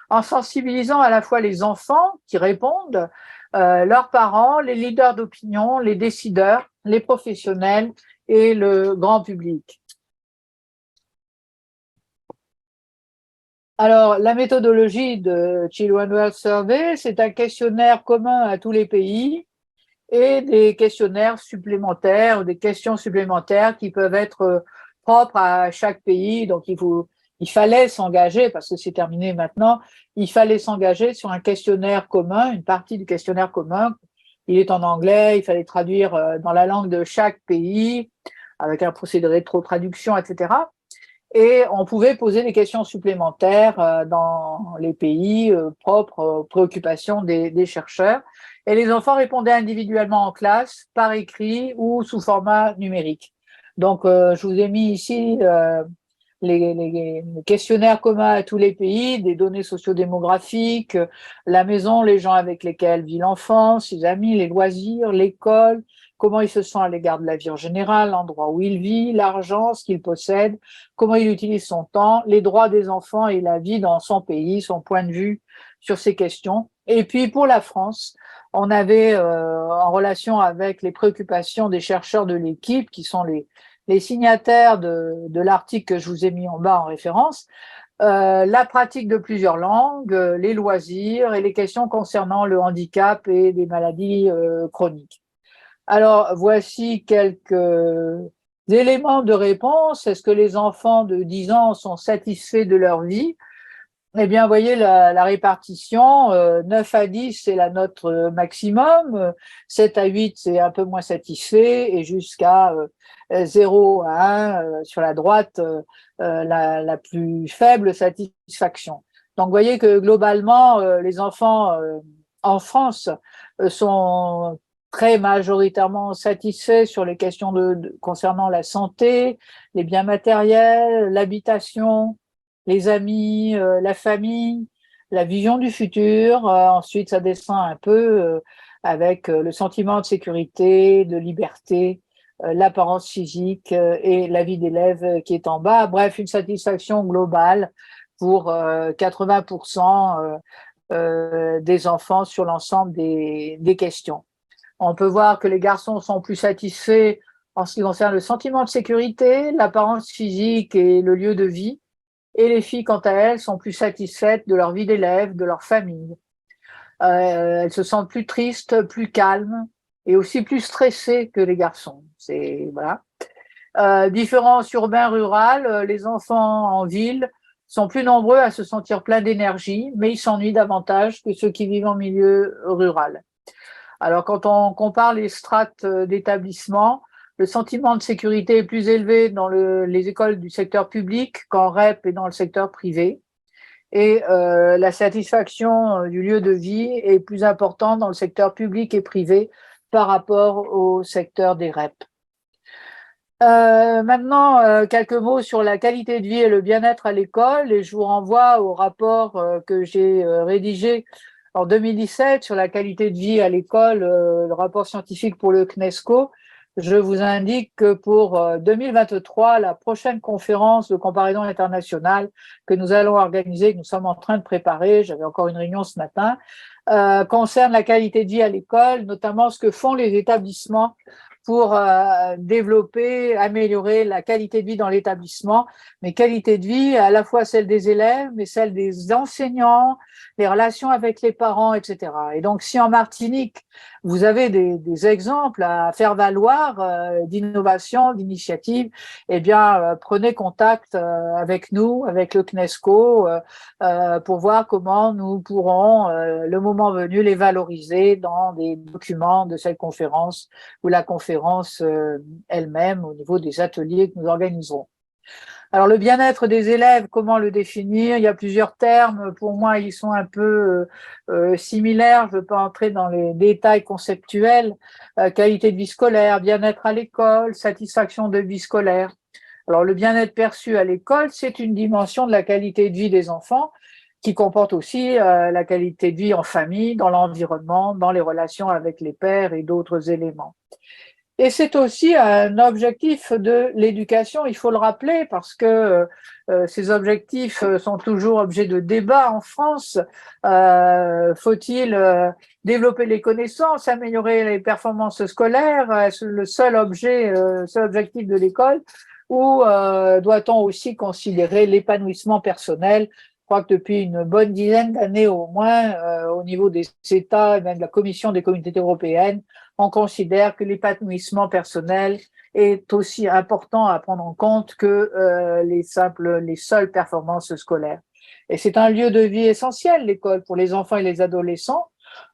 en sensibilisant à la fois les enfants qui répondent, leurs parents, les leaders d'opinion, les décideurs, les professionnels et le grand public. Alors, la méthodologie de Children's World Survey, c'est un questionnaire commun à tous les pays et des questionnaires supplémentaires, des questions supplémentaires qui peuvent être propres à chaque pays. Donc, il fallait s'engager, parce que c'est terminé maintenant, il fallait s'engager sur un questionnaire commun, une partie du questionnaire commun. Il est en anglais, il fallait traduire dans la langue de chaque pays, avec un procédé de rétro-traduction, etc. Et on pouvait poser des questions supplémentaires dans les pays propres aux préoccupations des chercheurs. Et les enfants répondaient individuellement en classe, par écrit ou sous format numérique. Donc, je vous ai mis ici les questionnaires communs à tous les pays, des données sociodémographiques, la maison, les gens avec lesquels vit l'enfant, ses amis, les loisirs, l'école, comment il se sent à l'égard de la vie en général, l'endroit où il vit, l'argent, ce qu'il possède, comment il utilise son temps, les droits des enfants et la vie dans son pays, son point de vue sur ces questions. Et puis pour la France, on avait en relation avec les préoccupations des chercheurs de l'équipe, qui sont les signataires de l'article que je vous ai mis en bas en référence, la pratique de plusieurs langues, les loisirs et les questions concernant le handicap et des maladies chroniques. Alors, voici quelques éléments de réponse. Est-ce que les enfants de 10 ans sont satisfaits de leur vie? Eh bien, vous voyez la répartition, 9 à 10, c'est la note maximum, 7 à 8, c'est un peu moins satisfait, et jusqu'à 0 à 1, sur la droite, la plus faible satisfaction. Donc, vous voyez que globalement, les enfants en France sont très majoritairement satisfaits sur les questions concernant la santé, les biens matériels, l'habitation, les amis, la famille, la vision du futur. Ensuite, ça descend un peu avec le sentiment de sécurité, de liberté, l'apparence physique et la vie d'élève qui est en bas. Bref, une satisfaction globale pour 80% des enfants sur l'ensemble des questions. On peut voir que les garçons sont plus satisfaits en ce qui concerne le sentiment de sécurité, l'apparence physique et le lieu de vie. Et les filles, quant à elles, sont plus satisfaites de leur vie d'élève, de leur famille. Elles se sentent plus tristes, plus calmes et aussi plus stressées que les garçons. C'est voilà. Différence urbain-rural, les enfants en ville sont plus nombreux à se sentir pleins d'énergie, mais ils s'ennuient davantage que ceux qui vivent en milieu rural. Alors, quand on compare les strates d'établissement, le sentiment de sécurité est plus élevé dans les écoles du secteur public qu'en REP et dans le secteur privé. Et la satisfaction du lieu de vie est plus importante dans le secteur public et privé par rapport au secteur des REP. Maintenant, quelques mots sur la qualité de vie et le bien-être à l'école, et je vous renvoie au rapport que j'ai rédigé en 2017 sur la qualité de vie à l'école, le rapport scientifique pour le CNESCO. Je vous indique que pour 2023, la prochaine conférence de comparaison internationale que nous allons organiser, que nous sommes en train de préparer, j'avais encore une réunion ce matin, concerne la qualité de vie à l'école, notamment ce que font les établissements pour développer, améliorer la qualité de vie dans l'établissement, mais qualité de vie à la fois celle des élèves, mais celle des enseignants, les relations avec les parents, etc. Et donc, si en Martinique, vous avez des exemples à faire valoir d'innovation, d'initiative, eh bien, prenez contact avec nous, avec le CNESCO, pour voir comment nous pourrons, le moment venu, les valoriser dans des documents de cette conférence ou la conférence elle-même au niveau des ateliers que nous organiserons. Alors, le bien-être des élèves, comment le définir? Il y a plusieurs termes. Pour moi, ils sont un peu similaires. Je ne veux pas entrer dans les détails conceptuels. Qualité de vie scolaire, bien-être à l'école, satisfaction de vie scolaire. Alors, le bien-être perçu à l'école, c'est une dimension de la qualité de vie des enfants qui comporte aussi la qualité de vie en famille, dans l'environnement, dans les relations avec les pairs et d'autres éléments. Et c'est aussi un objectif de l'éducation, il faut le rappeler, parce que ces objectifs sont toujours objets de débat en France. Faut-il développer les connaissances, améliorer les performances scolaires, est-ce le seul objectif de l'école, ou doit-on aussi considérer l'épanouissement personnel? Je crois que depuis une bonne dizaine d'années au moins, au niveau des États et même de la Commission des communautés européennes, on considère que l'épanouissement personnel est aussi important à prendre en compte que les seules performances scolaires. Et c'est un lieu de vie essentiel, l'école, pour les enfants et les adolescents.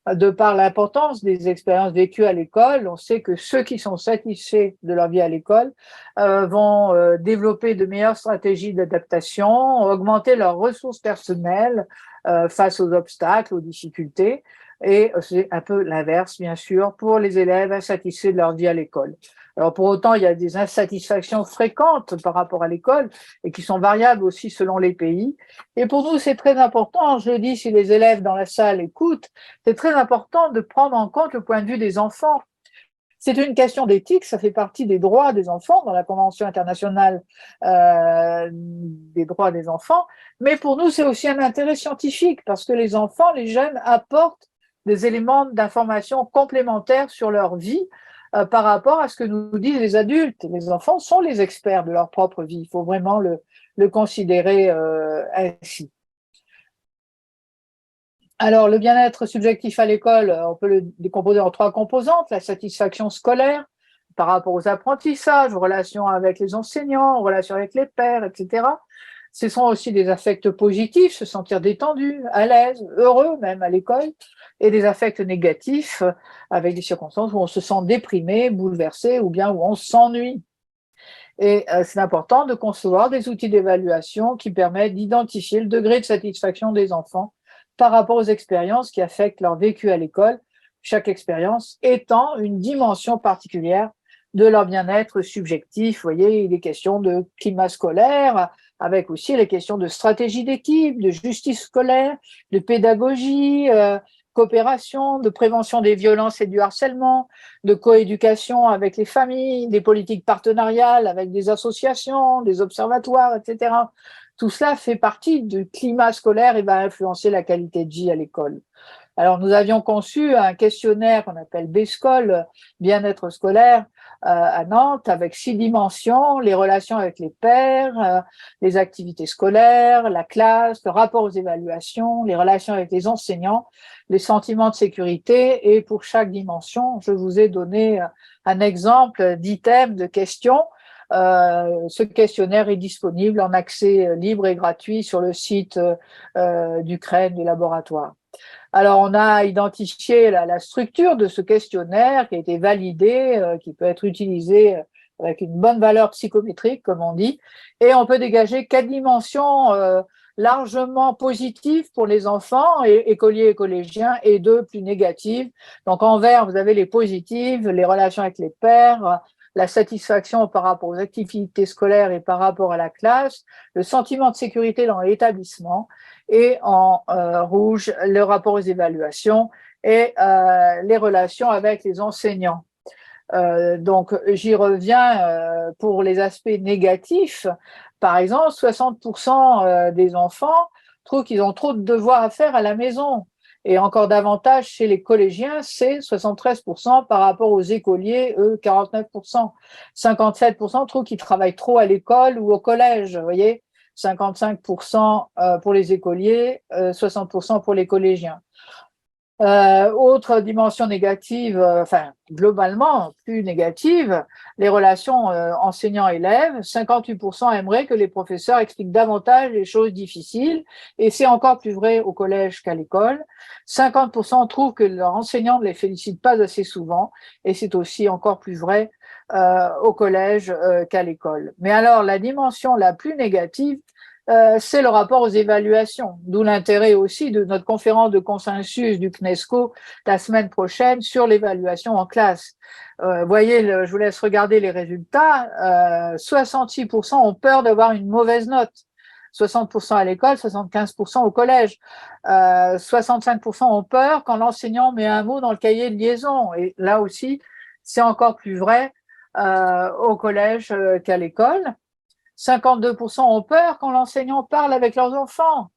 De par l'importance des expériences vécues à l'école, on sait que ceux qui sont satisfaits de leur vie à l'école vont développer de meilleures stratégies d'adaptation, augmenter leurs ressources personnelles face aux obstacles, aux difficultés. Et c'est un peu l'inverse, bien sûr, pour les élèves insatisfaits de leur vie à l'école. Alors pour autant, il y a des insatisfactions fréquentes par rapport à l'école et qui sont variables aussi selon les pays. Et pour nous, c'est très important, je le dis si les élèves dans la salle écoutent, c'est très important de prendre en compte le point de vue des enfants. C'est une question d'éthique, ça fait partie des droits des enfants dans la Convention internationale des droits des enfants, mais pour nous, c'est aussi un intérêt scientifique parce que les enfants, les jeunes apportent des éléments d'information complémentaires sur leur vie par rapport à ce que nous disent les adultes. Les enfants sont les experts de leur propre vie, il faut vraiment le considérer ainsi. Alors, le bien-être subjectif à l'école, on peut le décomposer en trois composantes. La satisfaction scolaire par rapport aux apprentissages, aux relations avec les enseignants, aux relations avec les pairs, etc. Ce sont aussi des affects positifs, se sentir détendu, à l'aise, heureux même à l'école, et des affects négatifs avec des circonstances où on se sent déprimé, bouleversé ou bien où on s'ennuie. Et c'est important de concevoir des outils d'évaluation qui permettent d'identifier le degré de satisfaction des enfants par rapport aux expériences qui affectent leur vécu à l'école chaque expérience étant une dimension particulière de leur bien-être subjectif. Vous voyez, il est question de climat scolaire, avec aussi les questions de stratégie d'équipe, de justice scolaire, de pédagogie, coopération, de prévention des violences et du harcèlement, de coéducation avec les familles, des politiques partenariales avec des associations, des observatoires, etc. Tout cela fait partie du climat scolaire et va influencer la qualité de vie à l'école. Alors, nous avions conçu un questionnaire qu'on appelle BSCOL, bien-être scolaire, à Nantes, avec 6 dimensions, les relations avec les pairs, les activités scolaires, la classe, le rapport aux évaluations, les relations avec les enseignants, les sentiments de sécurité. Et pour chaque dimension, je vous ai donné un exemple d'item de questions. Ce questionnaire est disponible en accès libre et gratuit sur le site du CREN, du laboratoire. Alors, on a identifié la structure de ce questionnaire qui a été validé, qui peut être utilisé avec une bonne valeur psychométrique, comme on dit, et on peut dégager 4 dimensions largement positives pour les enfants, écoliers et collégiens, et 2 plus négatives. Donc, en vert, vous avez les positives, les relations avec les pairs, la satisfaction par rapport aux activités scolaires et par rapport à la classe, le sentiment de sécurité dans l'établissement, et en rouge, le rapport aux évaluations et les relations avec les enseignants. Donc, j'y reviens pour les aspects négatifs. Par exemple, 60% des enfants trouvent qu'ils ont trop de devoirs à faire à la maison. Et encore davantage chez les collégiens, c'est 73% par rapport aux écoliers, eux, 49%. 57% trouvent qu'ils travaillent trop à l'école ou au collège, vous voyez, 55% pour les écoliers, 60% pour les collégiens. Autre dimension négative, enfin globalement plus négative, les relations enseignants-élèves. 58% aimeraient que les professeurs expliquent davantage les choses difficiles, et c'est encore plus vrai au collège qu'à l'école. 50% trouvent que leur enseignant ne les félicite pas assez souvent, et c'est aussi encore plus vrai au collège qu'à l'école. Mais alors, la dimension la plus négative, c'est le rapport aux évaluations, d'où l'intérêt aussi de notre conférence de consensus du CNESCO la semaine prochaine sur l'évaluation en classe. Voyez, je vous laisse regarder les résultats. 66% ont peur d'avoir une mauvaise note. 60% à l'école, 75% au collège. 65% ont peur quand l'enseignant met un mot dans le cahier de liaison. Et là aussi, c'est encore plus vrai au collège qu'à l'école. 52% ont peur quand l'enseignant parle avec leurs enfants,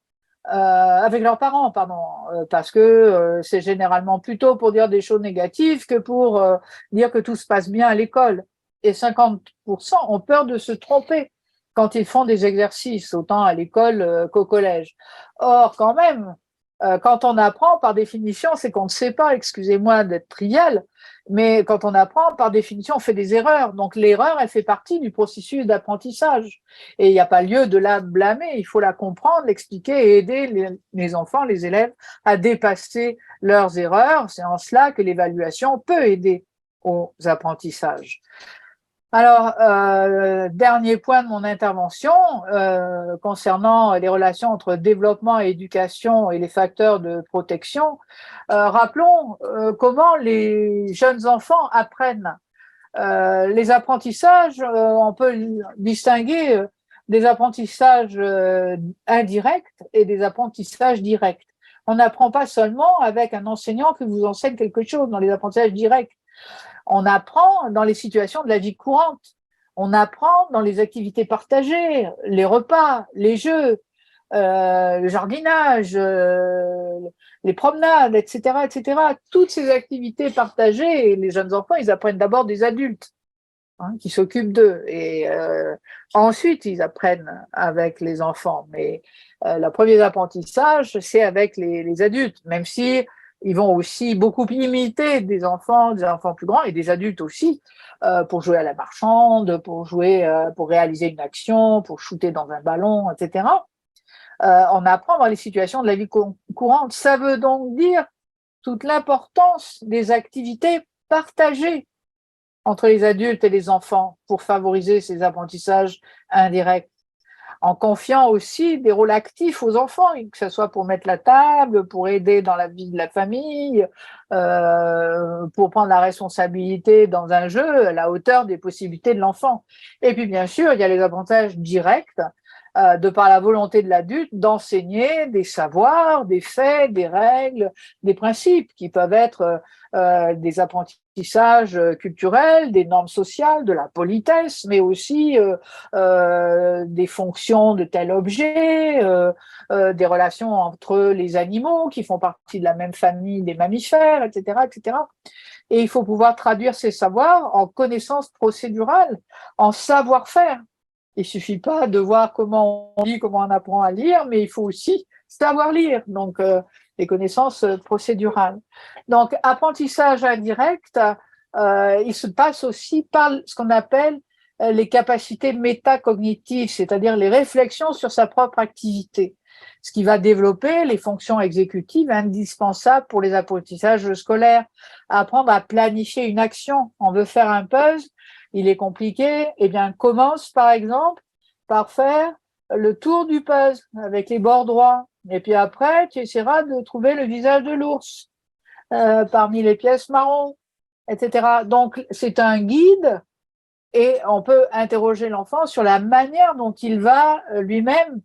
avec leurs parents, pardon, parce que c'est généralement plutôt pour dire des choses négatives que pour dire que tout se passe bien à l'école. Et 50% ont peur de se tromper quand ils font des exercices, autant à l'école qu'au collège. Or, quand même, quand on apprend, par définition, c'est qu'on ne sait pas, excusez-moi d'être trivial, mais quand on apprend, par définition, on fait des erreurs. Donc l'erreur, elle fait partie du processus d'apprentissage. Et il n'y a pas lieu de la blâmer, il faut la comprendre, l'expliquer et aider les enfants, les élèves à dépasser leurs erreurs. C'est en cela que l'évaluation peut aider aux apprentissages. Alors, dernier point de mon intervention, concernant les relations entre développement et éducation et les facteurs de protection. Rappelons comment les jeunes enfants apprennent. Les apprentissages, on peut distinguer des apprentissages indirects et des apprentissages directs. On n'apprend pas seulement avec un enseignant qui vous enseigne quelque chose dans les apprentissages directs. On apprend dans les situations de la vie courante. On apprend dans les activités partagées, les repas, les jeux, le jardinage, les promenades, etc., etc. Toutes ces activités partagées, les jeunes enfants, ils apprennent d'abord des adultes qui s'occupent d'eux. Et ensuite, ils apprennent avec les enfants. Mais le premier apprentissage, c'est avec les adultes, même si ils vont aussi beaucoup imiter des enfants plus grands et des adultes aussi, pour jouer à la marchande, pour jouer, pour réaliser une action, pour shooter dans un ballon, etc. On apprend dans les situations de la vie courante. Ça veut donc dire toute l'importance des activités partagées entre les adultes et les enfants pour favoriser ces apprentissages indirects. en confiant aussi des rôles actifs aux enfants, que ce soit pour mettre la table, pour aider dans la vie de la famille, pour prendre la responsabilité dans un jeu à la hauteur des possibilités de l'enfant. Et puis bien sûr, il y a les apprentissages directs, de par la volonté de l'adulte d'enseigner des savoirs, des faits, des règles, des principes qui peuvent être des apprentissages culturels, des normes sociales, de la politesse, mais aussi des fonctions de tel objet, des relations entre les animaux qui font partie de la même famille des mammifères, etc., etc. Et il faut pouvoir traduire ces savoirs en connaissances procédurales, en savoir-faire. Il suffit pas de voir comment on lit, comment on apprend à lire, mais il faut aussi savoir lire. Donc, les connaissances procédurales. Donc, apprentissage indirect, il se passe aussi par ce qu'on appelle les capacités métacognitives, c'est-à-dire les réflexions sur sa propre activité, ce qui va développer les fonctions exécutives indispensables pour les apprentissages scolaires. Apprendre à planifier une action. On veut faire un puzzle, il est compliqué, eh bien, commence par exemple par faire le tour du puzzle avec les bords droits. Et puis après, tu essaieras de trouver le visage de l'ours parmi les pièces marron, etc. Donc, c'est un guide et on peut interroger l'enfant sur la manière dont il va lui-même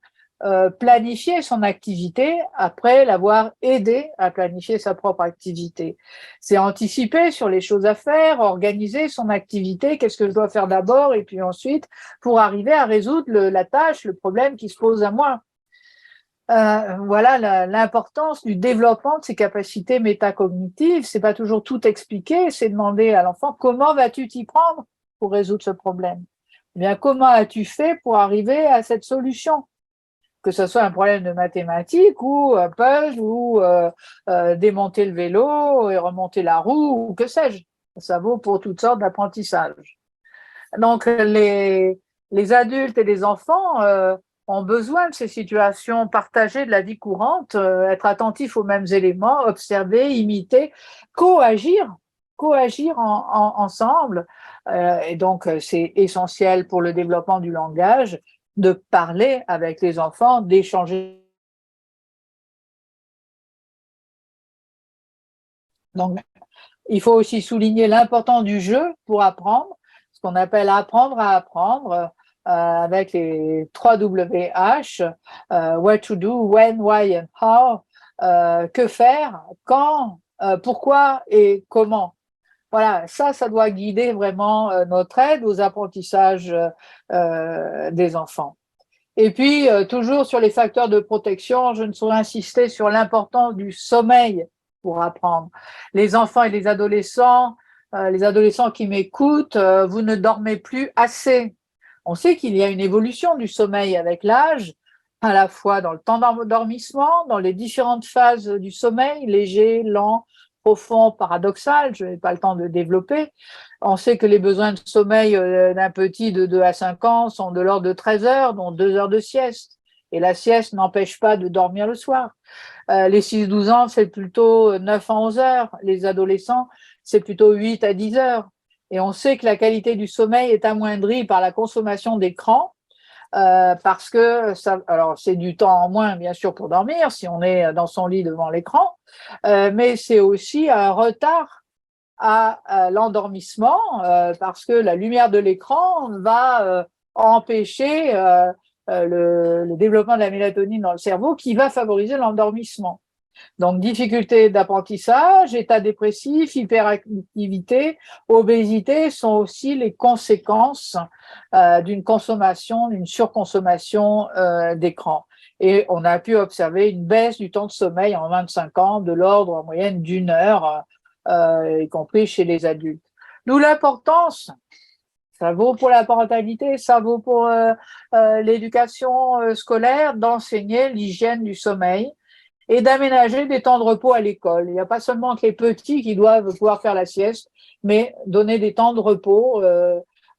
planifier son activité après l'avoir aidé à planifier sa propre activité. C'est anticiper sur les choses à faire, organiser son activité, qu'est-ce que je dois faire d'abord et puis ensuite pour arriver à résoudre la tâche, le problème qui se pose à moi. Voilà l'importance du développement de ces capacités métacognitives. C'est pas toujours tout expliquer, c'est demander à l'enfant comment vas-tu t'y prendre pour résoudre ce problème. Eh bien, comment as-tu fait pour arriver à cette solution? Que ce soit un problème de mathématiques ou un puzzle ou démonter le vélo et remonter la roue ou que sais-je. Ça vaut pour toutes sortes d'apprentissages. Donc, les adultes et les enfants ont besoin de ces situations partagées de la vie courante, être attentifs aux mêmes éléments, observer, imiter, coagir, coagir ensemble. Et donc, c'est essentiel pour le développement du langage de parler avec les enfants, d'échanger. Donc, il faut aussi souligner l'importance du jeu pour apprendre, ce qu'on appelle apprendre à apprendre, avec les 3 WH, what to do, when, why and how, que faire, quand, pourquoi et comment. Voilà, ça doit guider vraiment notre aide aux apprentissages des enfants. Et puis, toujours sur les facteurs de protection, je ne saurais insister sur l'importance du sommeil pour apprendre. Les enfants et les adolescents qui m'écoutent, vous ne dormez plus assez. On sait qu'il y a une évolution du sommeil avec l'âge, à la fois dans le temps d'endormissement, dans les différentes phases du sommeil, léger, lent, profond, paradoxal, je n'ai pas le temps de développer. On sait que les besoins de sommeil d'un petit de 2 à 5 ans sont de l'ordre de 13 heures, dont 2 heures de sieste. Et la sieste n'empêche pas de dormir le soir. Les 6-12 ans, c'est plutôt 9 à 11 heures. Les adolescents, c'est plutôt 8 à 10 heures. Et on sait que la qualité du sommeil est amoindrie par la consommation d'écran, parce que ça, alors c'est du temps en moins bien sûr pour dormir si on est dans son lit devant l'écran, mais c'est aussi un retard à l'endormissement parce que la lumière de l'écran va empêcher le développement de la mélatonine dans le cerveau qui va favoriser l'endormissement. Donc, difficulté d'apprentissage, état dépressif, hyperactivité, obésité sont aussi les conséquences d'une consommation, d'une surconsommation d'écran. Et on a pu observer une baisse du temps de sommeil en 25 ans de l'ordre en moyenne d'1 heure, y compris chez les adultes. D'où l'importance, ça vaut pour la parentalité, ça vaut pour l'éducation scolaire, d'enseigner l'hygiène du sommeil et d'aménager des temps de repos à l'école. Il n'y a pas seulement que les petits qui doivent pouvoir faire la sieste, mais donner des temps de repos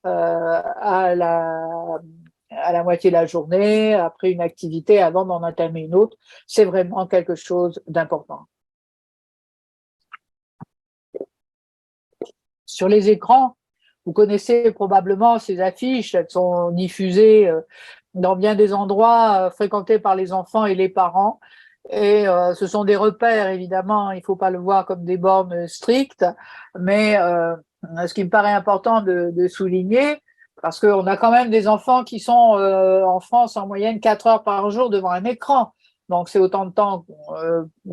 à la moitié de la journée, après une activité, avant d'en entamer une autre. C'est vraiment quelque chose d'important. Sur les écrans, vous connaissez probablement ces affiches, elles sont diffusées dans bien des endroits fréquentés par les enfants et les parents. Et ce sont des repères, évidemment, il ne faut pas le voir comme des bornes strictes, mais ce qui me paraît important de souligner, parce qu'on a quand même des enfants qui sont en France en moyenne 4 heures par jour devant un écran. Donc c'est autant de temps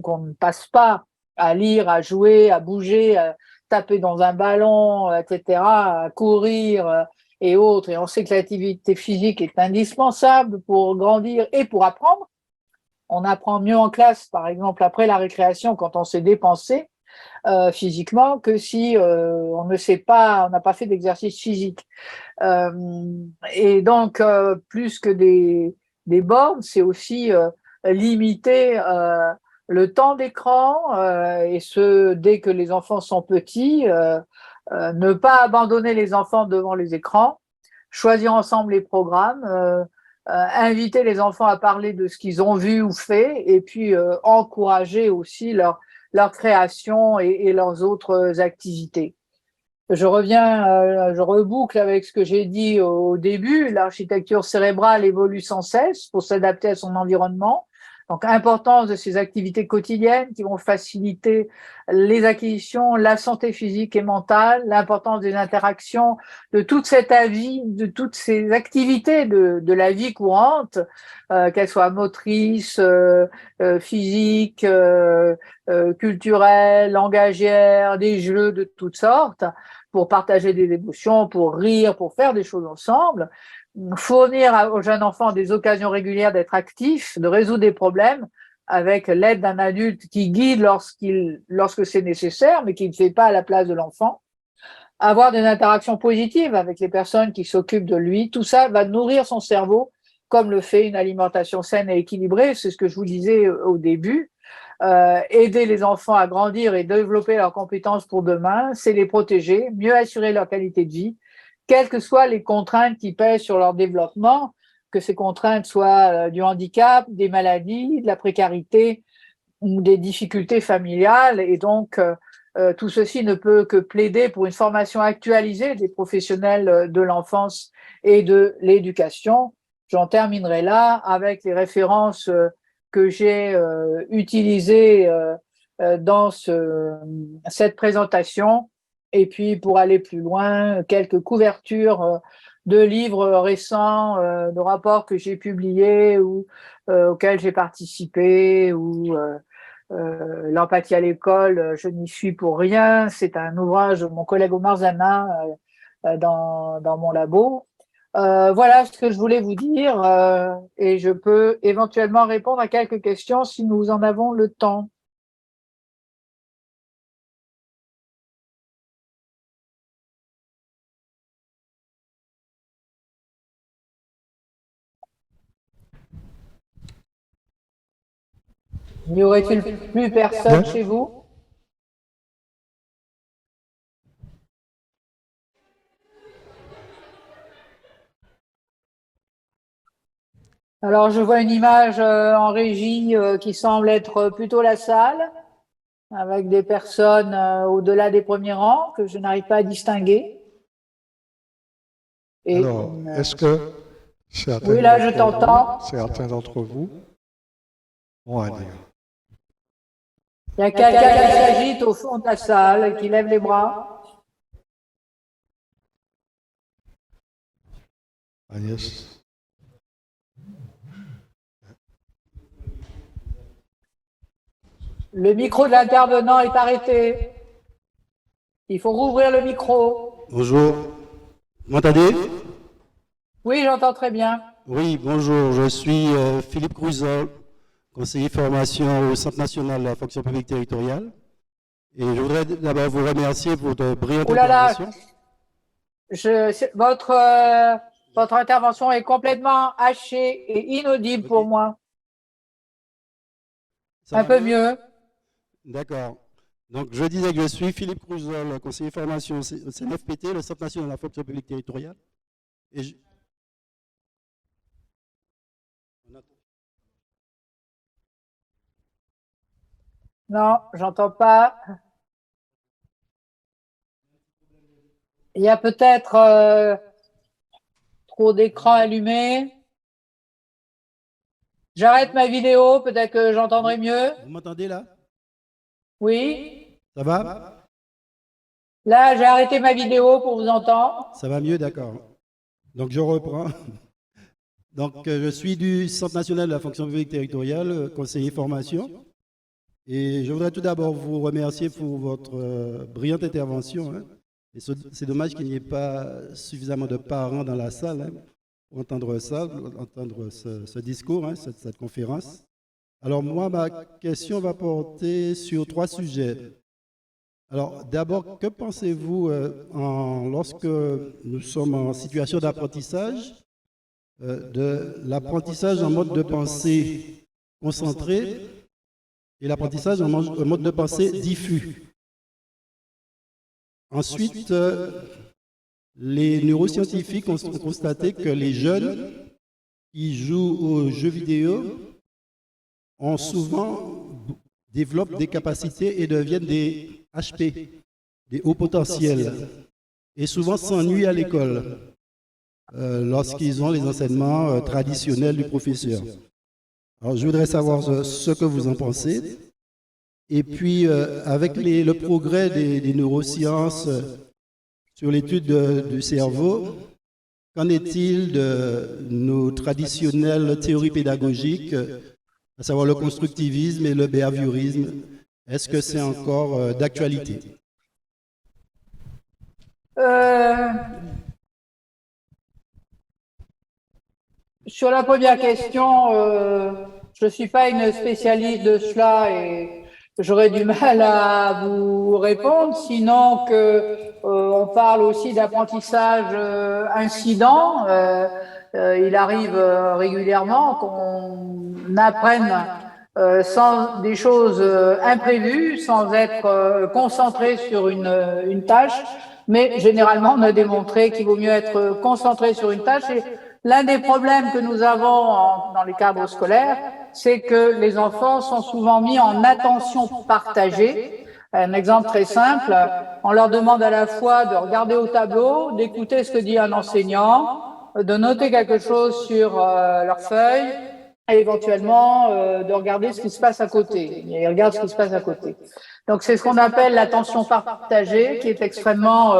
qu'on ne passe pas à lire, à jouer, à bouger, à taper dans un ballon, etc., à courir et autres. Et on sait que l'activité physique est indispensable pour grandir et pour apprendre. On apprend mieux en classe, par exemple, après la récréation, quand on s'est dépensé physiquement, que si on ne sait pas, on n'a pas fait d'exercice physique. Euh, et donc, plus que des bornes, c'est aussi limiter le temps d'écran, et ce, dès que les enfants sont petits, ne pas abandonner les enfants devant les écrans, choisir ensemble les programmes, inviter les enfants à parler de ce qu'ils ont vu ou fait, et puis encourager aussi leur création et leurs autres activités. Je reviens, je reboucle avec ce que j'ai dit au début. L'architecture cérébrale évolue sans cesse pour s'adapter à son environnement. Donc, importance de ces activités quotidiennes qui vont faciliter les acquisitions, la santé physique et mentale, l'importance des interactions, de toute cette vie, de toutes ces activités de la vie courante, qu'elles soient motrices, physiques, culturelles, langagières, des jeux de toutes sortes, pour partager des émotions, pour rire, pour faire des choses ensemble, fournir aux jeunes enfants des occasions régulières d'être actifs, de résoudre des problèmes avec l'aide d'un adulte qui guide lorsque c'est nécessaire, mais qui ne fait pas à la place de l'enfant, avoir des interactions positives avec les personnes qui s'occupent de lui, tout ça va nourrir son cerveau comme le fait une alimentation saine et équilibrée, c'est ce que je vous disais au début. Aider les enfants à grandir et développer leurs compétences pour demain, c'est les protéger, mieux assurer leur qualité de vie, quelles que soient les contraintes qui pèsent sur leur développement, que ces contraintes soient du handicap, des maladies, de la précarité ou des difficultés familiales. Et donc, tout ceci ne peut que plaider pour une formation actualisée des professionnels de l'enfance et de l'éducation. J'en terminerai là avec les références que j'ai utilisées dans cette présentation. Et puis, pour aller plus loin, quelques couvertures de livres récents, de rapports que j'ai publiés ou auxquels j'ai participé, ou l'empathie à l'école, je n'y suis pour rien. C'est un ouvrage de mon collègue Omar Zana dans mon labo. Voilà ce que je voulais vous dire, et je peux éventuellement répondre à quelques questions si nous en avons le temps. N'y aurait-il plus personne Bien. chez vous? Alors, je vois une image en régie qui semble être plutôt la salle, avec des personnes au-delà des premiers rangs que je n'arrive pas à distinguer. Et Alors, est-ce que oui, certaines là, je d'entre vous, t'entends. certains d'entre vous ont à dire? Il y a quelqu'un qui s'agite au fond de la salle, qui lève les bras. Agnès? Le micro de l'intervenant est arrêté. Il faut rouvrir le micro. Bonjour, vous m'entendez? Oui, j'entends très bien. Oui, bonjour, je suis Philippe Crouzol, conseiller formation au Centre national de la fonction publique territoriale. Et je voudrais d'abord vous remercier pour votre brillante Oh là là, intervention. votre intervention est complètement hachée et inaudible Ok, pour moi. ça Un va peu mieux? mieux. D'accord. Donc, je disais que je suis Philippe Crouzol, conseiller formation au CNFPT, le Centre national de la fonction publique territoriale. Et je- Non, j'entends pas. Il y a peut-être trop d'écrans allumés. J'arrête ma vidéo, peut-être que j'entendrai mieux. Vous m'entendez là? Oui. Ça va? Là, j'ai arrêté ma vidéo pour vous entendre. Ça va mieux, d'accord. Donc je reprends. Donc je suis du Centre national de la fonction publique territoriale, conseiller formation. Et je voudrais tout d'abord vous remercier pour votre brillante intervention, hein. Et c'est dommage qu'il n'y ait pas suffisamment de parents dans la salle, hein, pour entendre ça, pour entendre ce discours, hein, cette conférence. Alors moi, ma question va porter sur 3 sujets. Alors d'abord, que pensez-vous lorsque nous sommes en situation d'apprentissage, de l'apprentissage en mode de pensée concentré et l'apprentissage en mode de pensée diffus? Ensuite, les neuroscientifiques ont constaté que les jeunes qui jouent aux jeux vidéo ont souvent développent des capacités et deviennent des HP, des hauts potentiels, et souvent s'ennuient à l'école lorsqu'ils ont les enseignements traditionnels du professeur. Alors, je voudrais savoir ce que vous en pensez. Et puis, avec le progrès des neurosciences sur l'étude du cerveau, qu'en est-il de nos traditionnelles théories pédagogiques, à savoir le constructivisme et le behaviorisme? Est-ce que c'est encore d'actualité? Sur la première question, je ne suis pas une spécialiste de cela et j'aurais du mal à vous répondre, sinon que on parle aussi d'apprentissage incident. Il arrive régulièrement qu'on apprenne sans des choses imprévues, sans être concentré sur une tâche, mais généralement on a démontré qu'il vaut mieux être concentré sur une tâche. Et l'un des problèmes que nous avons dans les cadres scolaires, c'est que les enfants sont souvent mis en attention partagée. Un exemple très simple, on leur demande à la fois de regarder au tableau, d'écouter ce que dit un enseignant, de noter quelque chose sur leur feuille et éventuellement de regarder ce qui se passe à côté. Ils regardent ce qui se passe à côté. Donc c'est ce qu'on appelle l'attention partagée, qui est extrêmement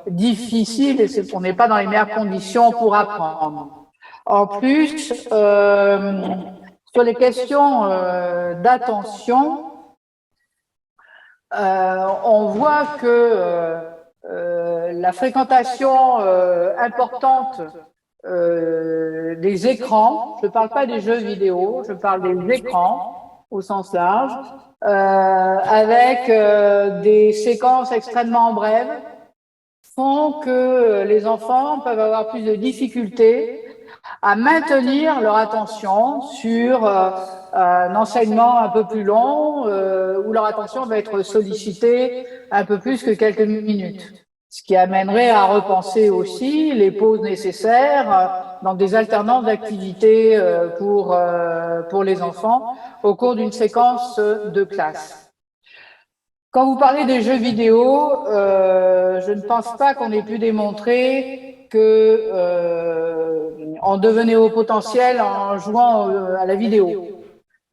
difficile et on n'est pas dans les meilleures conditions pour apprendre. En plus, sur les questions d'attention, on voit que la fréquentation importante des écrans, je ne parle pas des jeux vidéo, je parle des écrans au sens large, avec des séquences extrêmement brèves, font que les enfants peuvent avoir plus de difficultés à maintenir leur attention sur un enseignement un peu plus long où leur attention va être sollicitée un peu plus que quelques minutes. Ce qui amènerait à repenser aussi les pauses nécessaires dans des alternances d'activités pour les enfants au cours d'une séquence de classe. Quand vous parlez des jeux vidéo, je ne pense pas qu'on ait pu démontrer que on devenait haut potentiel en jouant à la vidéo.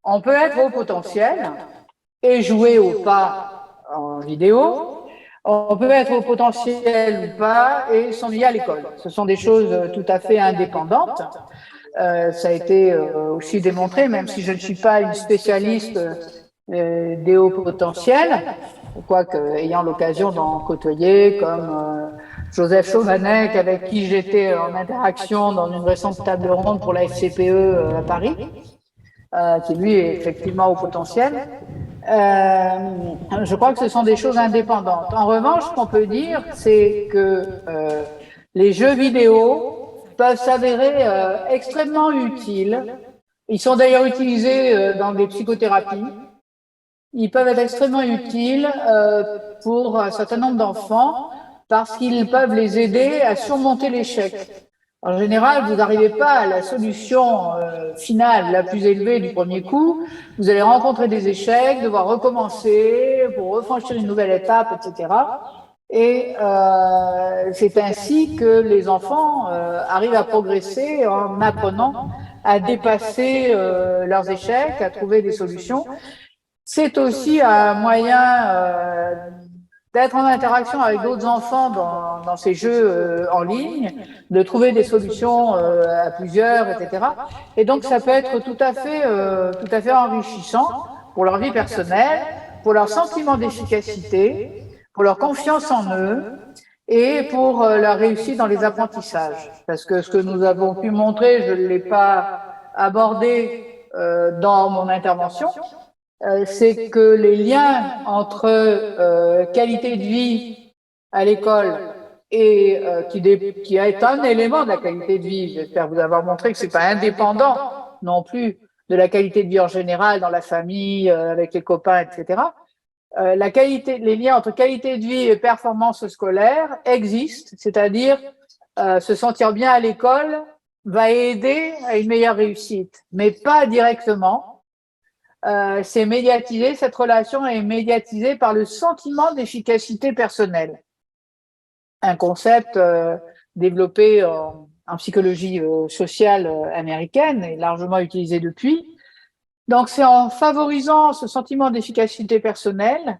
On peut être haut potentiel et jouer au pas en vidéo. On peut être haut potentiel ou pas et s'ennuyer à l'école. Ce sont des choses tout à fait indépendantes. Ça a été aussi démontré, même si je ne suis pas une spécialiste des hauts potentiels, quoique ayant l'occasion d'en côtoyer, comme Joseph Chauvanec, avec qui j'étais en interaction dans une récente table ronde pour la FCPE à Paris, qui lui est effectivement haut potentiel. Je crois que ce sont des choses indépendantes. En revanche, ce qu'on peut dire, c'est que les jeux vidéo peuvent s'avérer extrêmement utiles. Ils sont d'ailleurs utilisés dans des psychothérapies. Ils peuvent être extrêmement utiles pour un certain nombre d'enfants parce qu'ils peuvent les aider à surmonter l'échec. En général, vous n'arrivez pas à la solution finale la plus élevée du premier coup. Vous allez rencontrer des échecs, devoir recommencer pour refranchir une nouvelle étape, etc. Et c'est ainsi que les enfants arrivent à progresser en apprenant à dépasser leurs échecs, à trouver des solutions. C'est aussi un moyen d'être en interaction avec d'autres enfants dans ces jeux en ligne, de trouver des solutions à plusieurs, etc. Et donc ça peut être tout à fait enrichissant pour leur vie personnelle, pour leur sentiment d'efficacité, pour leur confiance en eux et pour leur réussite dans les apprentissages. Parce que ce que nous avons pu montrer, je ne l'ai pas abordé dans mon intervention, c'est que les liens entre qualité de vie à l'école et qui est un élément de la qualité de vie, j'espère vous avoir montré que c'est pas indépendant non plus de la qualité de vie en général dans la famille, avec les copains, etc. Les liens entre qualité de vie et performance scolaire existent, c'est-à-dire se sentir bien à l'école va aider à une meilleure réussite, mais pas directement. C'est médiatisé, cette relation est médiatisée par le sentiment d'efficacité personnelle. Un concept développé en psychologie sociale américaine et largement utilisé depuis. Donc c'est en favorisant ce sentiment d'efficacité personnelle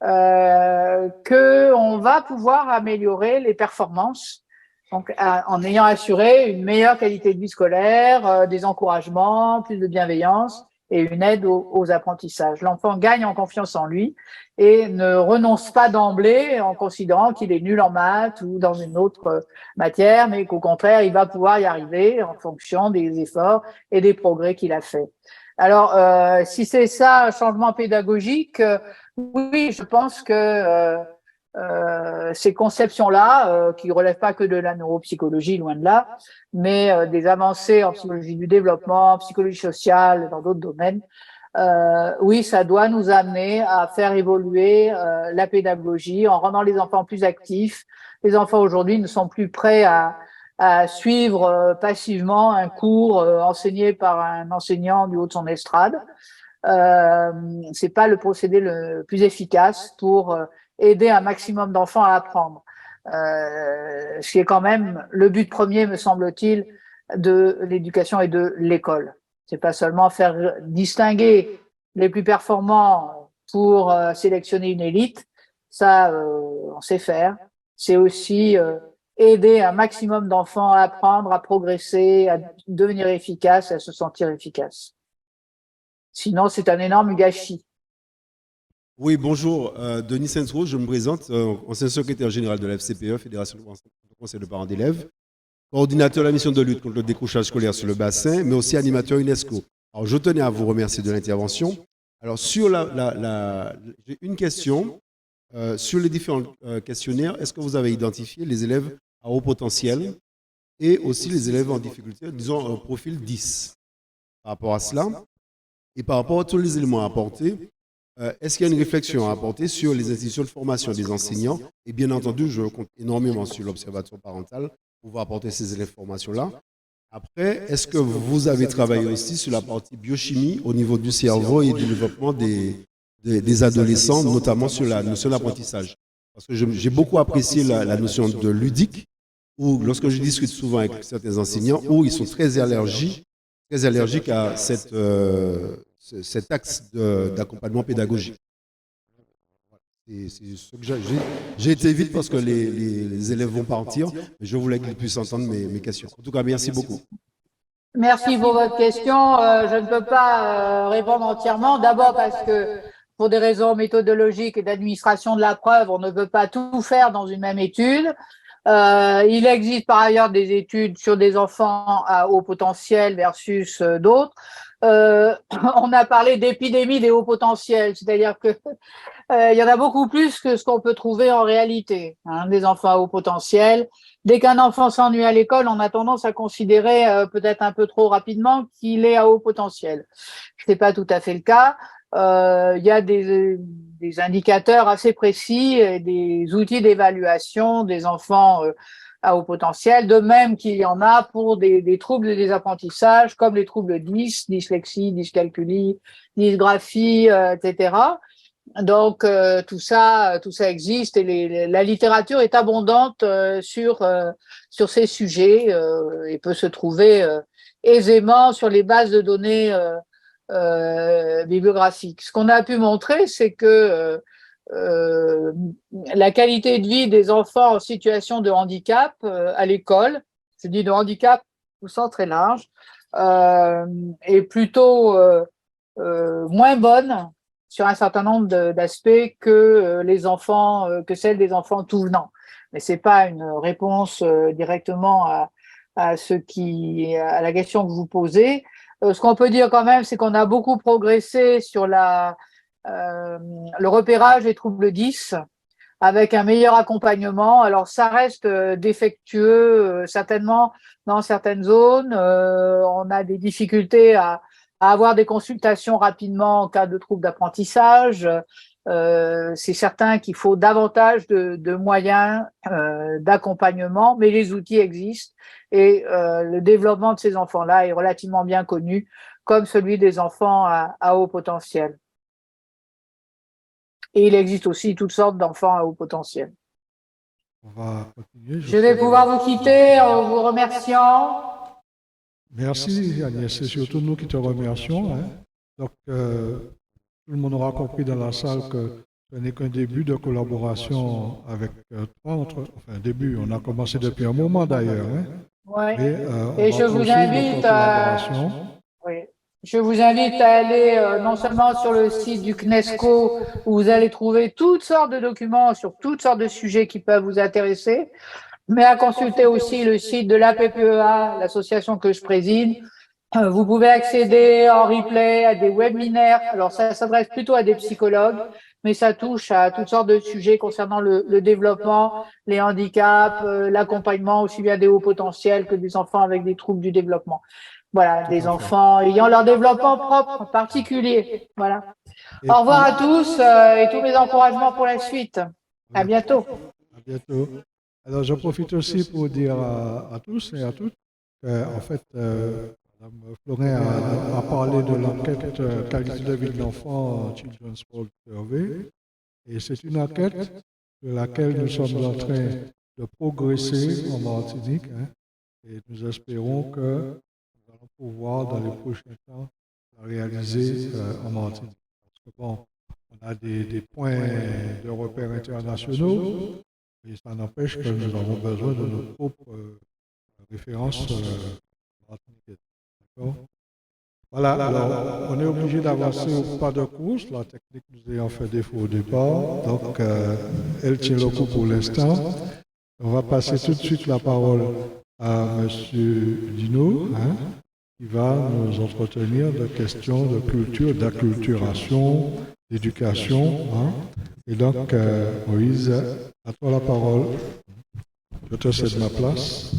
qu'on va pouvoir améliorer les performances, donc en ayant assuré une meilleure qualité de vie scolaire, des encouragements, plus de bienveillance et une aide aux apprentissages. L'enfant gagne en confiance en lui et ne renonce pas d'emblée en considérant qu'il est nul en maths ou dans une autre matière, mais qu'au contraire, il va pouvoir y arriver en fonction des efforts et des progrès qu'il a fait. Alors, si c'est ça, un changement pédagogique, oui, je pense que ces conceptions-là, qui ne relèvent pas que de la neuropsychologie, loin de là, mais des avancées en psychologie du développement, en psychologie sociale, dans d'autres domaines, oui, ça doit nous amener à faire évoluer la pédagogie en rendant les enfants plus actifs. Les enfants aujourd'hui ne sont plus prêts à suivre passivement un cours enseigné par un enseignant du haut de son estrade. C'est pas le procédé le plus efficace pour aider un maximum d'enfants à apprendre. Ce qui est quand même le but premier, me semble-t-il, de l'éducation et de l'école. C'est pas seulement faire distinguer les plus performants pour sélectionner une élite, ça on sait faire. C'est aussi aider un maximum d'enfants à apprendre, à progresser, à devenir efficaces, à se sentir efficaces. Sinon, c'est un énorme gâchis. Oui, bonjour. Denis Sainte-Rose, je me présente, ancien secrétaire général de la FCPE, Fédération de conseil de parents d'élèves, coordinateur de la mission de lutte contre le décrochage scolaire sur le bassin, mais aussi animateur UNESCO. Alors, je tenais à vous remercier de l'intervention. Alors, sur j'ai une question. Sur les différents questionnaires, est-ce que vous avez identifié les élèves à haut potentiel et aussi les élèves en difficulté, disons un profil 10 par rapport à cela? Et par rapport à tous les éléments à apporter, est-ce qu'il y a une réflexion à apporter sur les institutions de formation des enseignants? Et bien entendu, je compte énormément sur l'observatoire parental pour pouvoir apporter ces élèves de formation-là. Après, est-ce que vous avez travaillé aussi sur la partie biochimie au niveau du cerveau et du développement des adolescents, notamment sur la notion d'apprentissage? Parce que j'ai beaucoup apprécié la notion de ludique, où lorsque je discute souvent avec certains enseignants, où ils sont très allergiques à cet axe d'accompagnement pédagogique. C'est ce que j'ai été vite parce que les élèves vont partir, mais je voulais qu'ils puissent entendre mes questions. En tout cas, merci beaucoup. Merci pour votre question. Je ne peux pas répondre entièrement. D'abord parce que pour des raisons méthodologiques et d'administration de la preuve, on ne peut pas tout faire dans une même étude. Il existe par ailleurs des études sur des enfants à haut potentiel versus d'autres. On a parlé d'épidémie des hauts potentiels, c'est-à-dire que il y en a beaucoup plus que ce qu'on peut trouver en réalité, hein, des enfants à haut potentiel. Dès qu'un enfant s'ennuie à l'école, on a tendance à considérer peut-être un peu trop rapidement qu'il est à haut potentiel. C'est pas tout à fait le cas. Il y a des indicateurs assez précis et des outils d'évaluation des enfants à haut potentiel, de même qu'il y en a pour des troubles des apprentissages comme les troubles 10, dyslexie, dyscalculie, dysgraphie, etc. Donc tout ça existe et la littérature est abondante sur ces sujets et peut se trouver aisément sur les bases de données bibliographiques. Ce qu'on a pu montrer, c'est que la qualité de vie des enfants en situation de handicap à l'école, je dis de handicap au sens très large, est plutôt moins bonne sur un certain nombre d'aspects que les enfants, que celle des enfants tout venant. Mais c'est pas une réponse directement à à la question que vous posez. Ce qu'on peut dire quand même, c'est qu'on a beaucoup progressé sur le repérage des troubles 10 avec un meilleur accompagnement. Alors, ça reste défectueux, certainement, dans certaines zones. On a des difficultés à avoir des consultations rapidement en cas de troubles d'apprentissage. C'est certain qu'il faut davantage de moyens d'accompagnement, mais les outils existent et le développement de ces enfants-là est relativement bien connu, comme celui des enfants à haut potentiel. Et il existe aussi toutes sortes d'enfants à haut potentiel. On va continuer. Je vais pouvoir vous quitter en vous remerciant. Merci Agnès, c'est surtout nous qui te remercions, hein. Donc, tout le monde aura compris dans la salle que ce n'est qu'un début de collaboration avec toi. Enfin, début, on a commencé depuis un moment d'ailleurs, hein. Ouais. Et je vous invite à... Oui. Je vous invite à aller non seulement sur le site du CNESCO, où vous allez trouver toutes sortes de documents sur toutes sortes de sujets qui peuvent vous intéresser, mais à consulter aussi le site de l'APPEA, l'association que je préside. Vous pouvez accéder en replay à des webinaires. Alors, ça s'adresse plutôt à des psychologues, mais ça touche à toutes sortes de sujets concernant le développement, les handicaps, l'accompagnement aussi bien des hauts potentiels que des enfants avec des troubles du développement. Voilà, des enfants ayant leur développement propre, particulier. Voilà. Au revoir à tous et tous mes encouragements pour la suite. À bientôt. À bientôt. Alors, je profite aussi pour dire à tous et à toutes qu'en fait, Mme Florin a parlé de l'enquête qualité de vie de l'enfant Children's World Survey. Et c'est une enquête sur laquelle nous sommes en train de progresser en Martinique, hein, et nous espérons que nous allons pouvoir, dans les prochains temps, la réaliser en Martinique. Parce que bon, on a des points de repères internationaux, et ça n'empêche que nous avons besoin de nos propres références martiniquaises. D'accord ? Voilà, alors on est obligé d'avancer au pas de course, la technique nous ayant fait défaut au départ, donc elle tient le coup pour l'instant. On va passer tout de suite la parole à M. Dino, hein, qui va nous entretenir de questions de culture, d'acculturation, d'éducation. Hein. Et donc, Moïse, à toi la parole. Je te cède ma place.